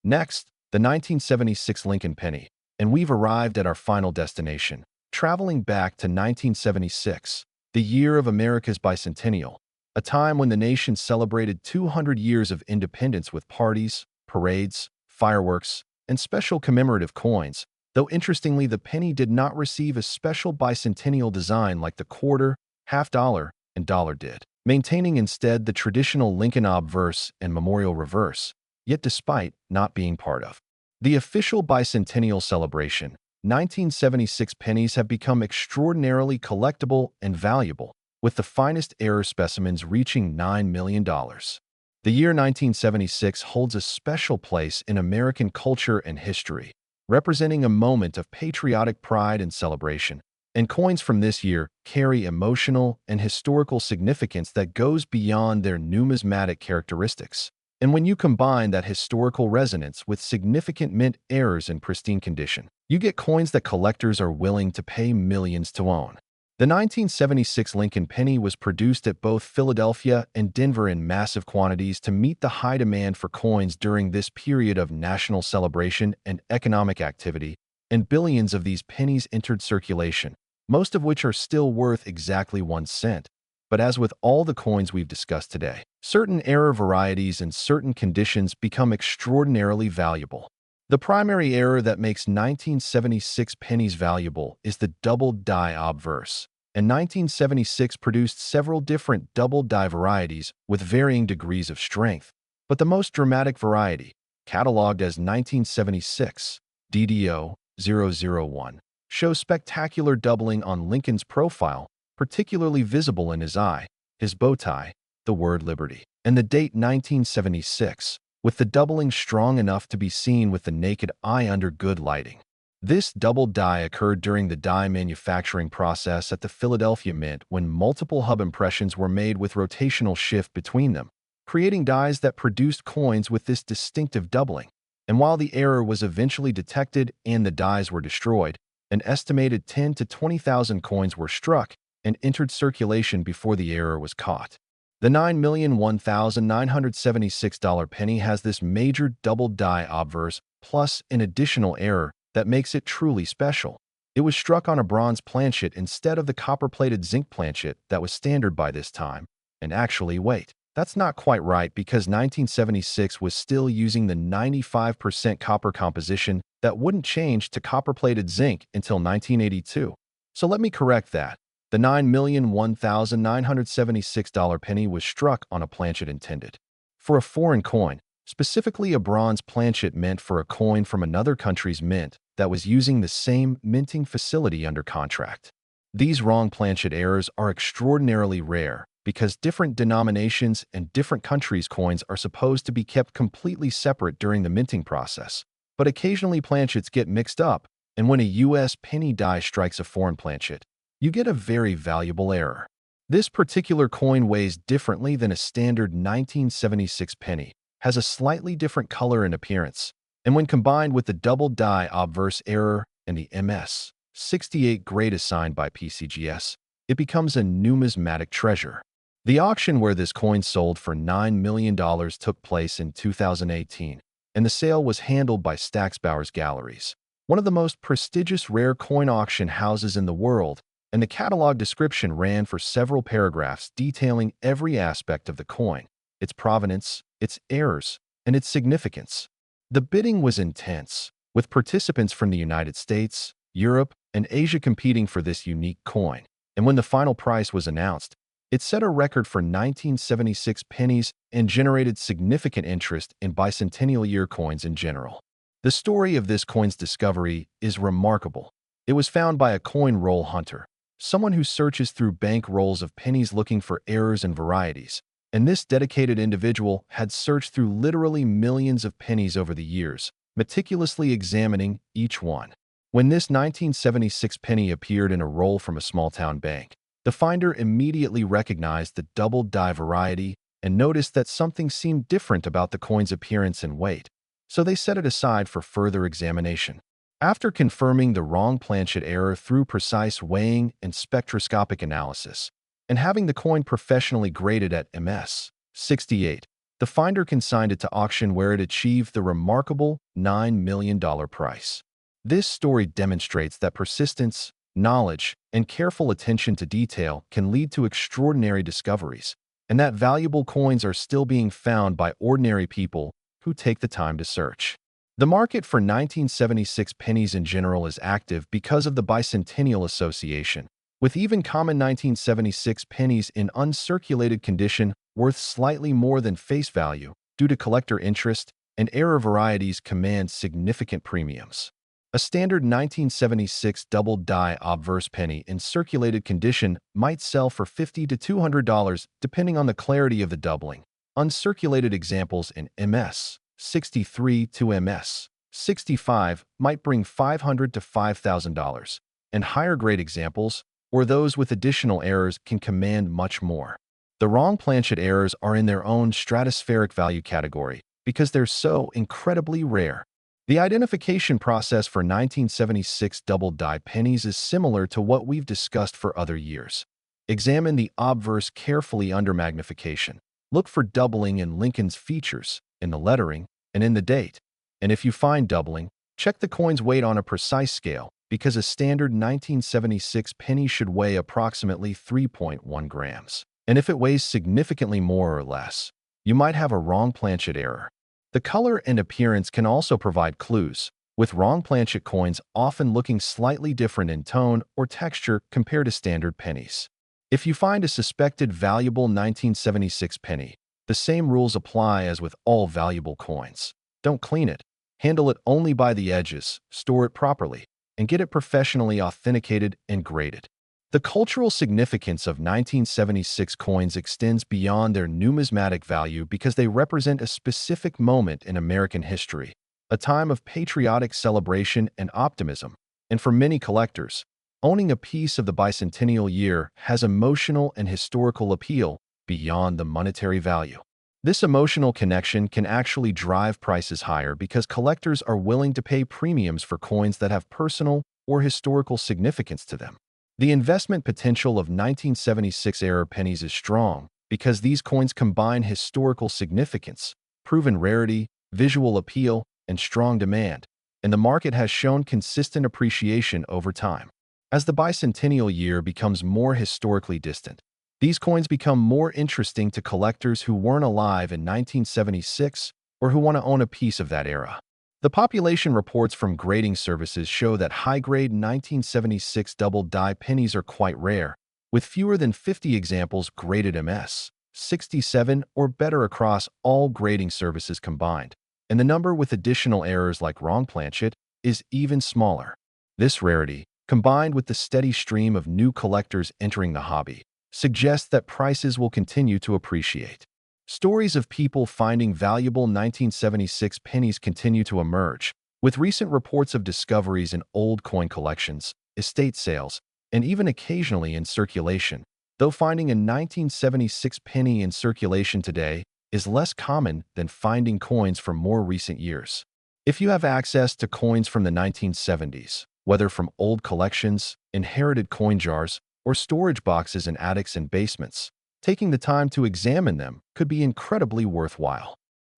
Next, the 1976 Lincoln Penny, and we've arrived at our final destination, traveling back to 1976, the year of America's bicentennial, a time when the nation celebrated 200 years of independence with parties, parades, fireworks, and special commemorative coins, though interestingly the penny did not receive a special bicentennial design like the quarter, half dollar, and dollar did, maintaining instead the traditional Lincoln obverse and memorial reverse, yet despite not being part of the official bicentennial celebration, 1976 pennies have become extraordinarily collectible and valuable, with the finest error specimens reaching $9 million. The year 1976 holds a special place in American culture and history, representing a moment of patriotic pride and celebration, and coins from this year carry emotional and historical significance that goes beyond their numismatic characteristics. And when you combine that historical resonance with significant mint errors in pristine condition, you get coins that collectors are willing to pay millions to own. The 1976 Lincoln Penny was produced at both Philadelphia and Denver in massive quantities to meet the high demand for coins during this period of national celebration and economic activity, and billions of these pennies entered circulation, most of which are still worth exactly 1 cent. But as with all the coins we've discussed today, certain error varieties and certain conditions become extraordinarily valuable. The primary error that makes 1976 pennies valuable is the double die obverse, and 1976 produced several different double die varieties with varying degrees of strength. But the most dramatic variety, cataloged as 1976 DDO-001, shows spectacular doubling on Lincoln's profile, particularly visible in his eye, his bow tie, the word liberty, and the date 1976, with the doubling strong enough to be seen with the naked eye under good lighting. This double die occurred during the die manufacturing process at the Philadelphia Mint when multiple hub impressions were made with rotational shift between them, creating dies that produced coins with this distinctive doubling. And while the error was eventually detected and the dies were destroyed, an estimated 10,000 to 20,000 coins were struck and entered circulation before the error was caught. The $9,001,976 penny has this major double die obverse plus an additional error that makes it truly special. It was struck on a bronze planchet instead of the copper-plated zinc planchet that was standard by this time, And actually, wait, that's not quite right because 1976 was still using the 95% copper composition that wouldn't change to copper-plated zinc until 1982. So let me correct that. The $9,001,976 penny was struck on a planchet intended for a foreign coin, specifically a bronze planchet meant for a coin from another country's mint that was using the same minting facility under contract. These wrong planchet errors are extraordinarily rare because different denominations and different countries' coins are supposed to be kept completely separate during the minting process. But occasionally planchets get mixed up, and when a U.S. penny die strikes a foreign planchet, you get a very valuable error. This particular coin weighs differently than a standard 1976 penny, has a slightly different color and appearance, and when combined with the double die obverse error and the MS 68 grade assigned by PCGS, it becomes a numismatic treasure. The auction where this coin sold for $9 million took place in 2018, and the sale was handled by Stacksbauer's Galleries, one of the most prestigious rare coin auction houses in the world, and the catalog description ran for several paragraphs detailing every aspect of the coin, its provenance, its errors, and its significance. The bidding was intense, with participants from the United States, Europe, and Asia competing for this unique coin, and when the final price was announced, it set a record for 1976 pennies and generated significant interest in Bicentennial Year coins in general. The story of this coin's discovery is remarkable. It was found by a coin roll hunter, someone who searches through bank rolls of pennies looking for errors and varieties, and this dedicated individual had searched through literally millions of pennies over the years, meticulously examining each one. When this 1976 penny appeared in a roll from a small-town bank, the finder immediately recognized the double die variety and noticed that something seemed different about the coin's appearance and weight, so they set it aside for further examination. After confirming the wrong planchet error through precise weighing and spectroscopic analysis, and having the coin professionally graded at MS 68, the finder consigned it to auction where it achieved the remarkable $9 million price. This story demonstrates that persistence, knowledge, and careful attention to detail can lead to extraordinary discoveries, and that valuable coins are still being found by ordinary people who take the time to search. The market for 1976 pennies in general is active because of the Bicentennial Association, with even common 1976 pennies in uncirculated condition worth slightly more than face value due to collector interest, and error varieties command significant premiums. A standard 1976 double die obverse penny in circulated condition might sell for $50 to $200 depending on the clarity of the doubling. Uncirculated examples in MS 63 to MS 65 might bring $500 to $5,000, and higher grade examples, or those with additional errors, can command much more. The wrong planchet errors are in their own stratospheric value category because they're so incredibly rare. The identification process for 1976 double die pennies is similar to what we've discussed for other years. Examine the obverse carefully under magnification. Look for doubling in Lincoln's features, in the lettering, and in the date. And if you find doubling, check the coin's weight on a precise scale, because a standard 1976 penny should weigh approximately 3.1 grams. And if it weighs significantly more or less, you might have a wrong planchet error. The color and appearance can also provide clues, with wrong planchet coins often looking slightly different in tone or texture compared to standard pennies. If you find a suspected valuable 1976 penny, the same rules apply as with all valuable coins. Don't clean it. Handle it only by the edges, store it properly, and get it professionally authenticated and graded. The cultural significance of 1976 coins extends beyond their numismatic value because they represent a specific moment in American history, a time of patriotic celebration and optimism, and for many collectors, owning a piece of the Bicentennial Year has emotional and historical appeal beyond the monetary value. This emotional connection can actually drive prices higher because collectors are willing to pay premiums for coins that have personal or historical significance to them. The investment potential of 1976 era pennies is strong because these coins combine historical significance, proven rarity, visual appeal, and strong demand, and the market has shown consistent appreciation over time. As the bicentennial year becomes more historically distant, These coins become more interesting to collectors who weren't alive in 1976 or who want to own a piece of that era. The population reports from grading services show that high-grade 1976 double-die pennies are quite rare, with fewer than 50 examples graded MS 67 or better across all grading services combined, and the number with additional errors like wrong planchet is even smaller. This rarity, combined with the steady stream of new collectors entering the hobby, suggests that prices will continue to appreciate. Stories of people finding valuable 1976 pennies continue to emerge, with recent reports of discoveries in old coin collections, estate sales, and even occasionally in circulation, though finding a 1976 penny in circulation today is less common than finding coins from more recent years. If you have access to coins from the 1970s, whether from old collections, inherited coin jars, or storage boxes in attics and basements, taking the time to examine them could be incredibly worthwhile.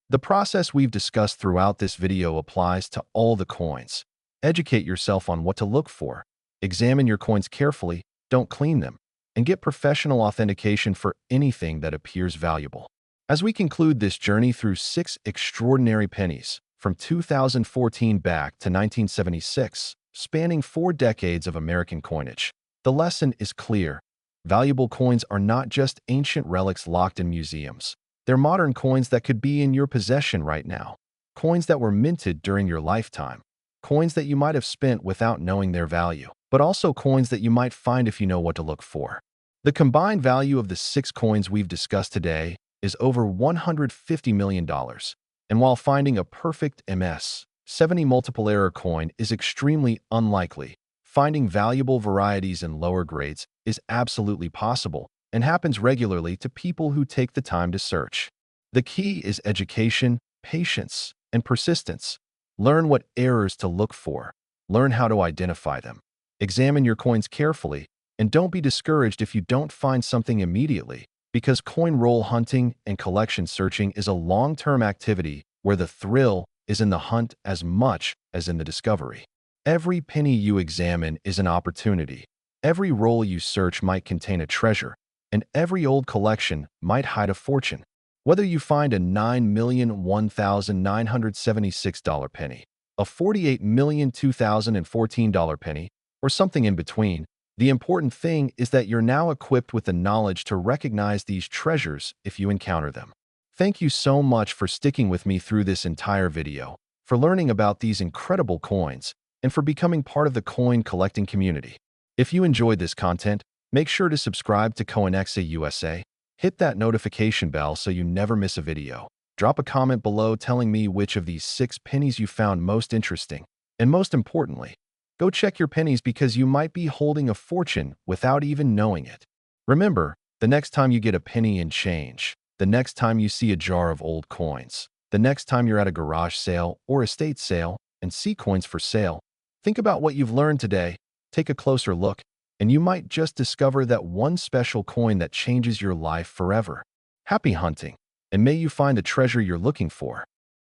The process we've discussed throughout this video applies to all the coins. Educate yourself on what to look for, examine your coins carefully, don't clean them, and get professional authentication for anything that appears valuable. As we conclude this journey through 6 extraordinary pennies, from 2014 back to 1976, spanning 4 decades of American coinage, the lesson is clear. Valuable coins are not just ancient relics locked in museums. They're modern coins that could be in your possession right now. Coins that were minted during your lifetime. Coins that you might have spent without knowing their value, but also coins that you might find if you know what to look for. The combined value of the 6 coins we've discussed today is over $150 million. And while finding a perfect MS 70 multiple error coin is extremely unlikely, finding valuable varieties in lower grades is absolutely possible and happens regularly to people who take the time to search. The key is education, patience, and persistence. Learn what errors to look for. Learn how to identify them. Examine your coins carefully, and don't be discouraged if you don't find something immediately, because coin roll hunting and collection searching is a long-term activity where the thrill is in the hunt as much as in the discovery. Every penny you examine is an opportunity. Every roll you search might contain a treasure, and every old collection might hide a fortune. Whether you find a $9,001,976 penny, a $48,002,014 penny, or something in between, the important thing is that you're now equipped with the knowledge to recognize these treasures if you encounter them. Thank you so much for sticking with me through this entire video, for learning about these incredible coins, and for becoming part of the coin collecting community. If you enjoyed this content, make sure to subscribe to CoinExa USA. Hit that notification bell so you never miss a video. Drop a comment below telling me which of these 6 pennies you found most interesting. And most importantly, go check your pennies because you might be holding a fortune without even knowing it. Remember, the next time you get a penny in change, the next time you see a jar of old coins, the next time you're at a garage sale or estate sale and see coins for sale, think about what you've learned today, take a closer look, and you might just discover that one special coin that changes your life forever. Happy hunting, and may you find the treasure you're looking for.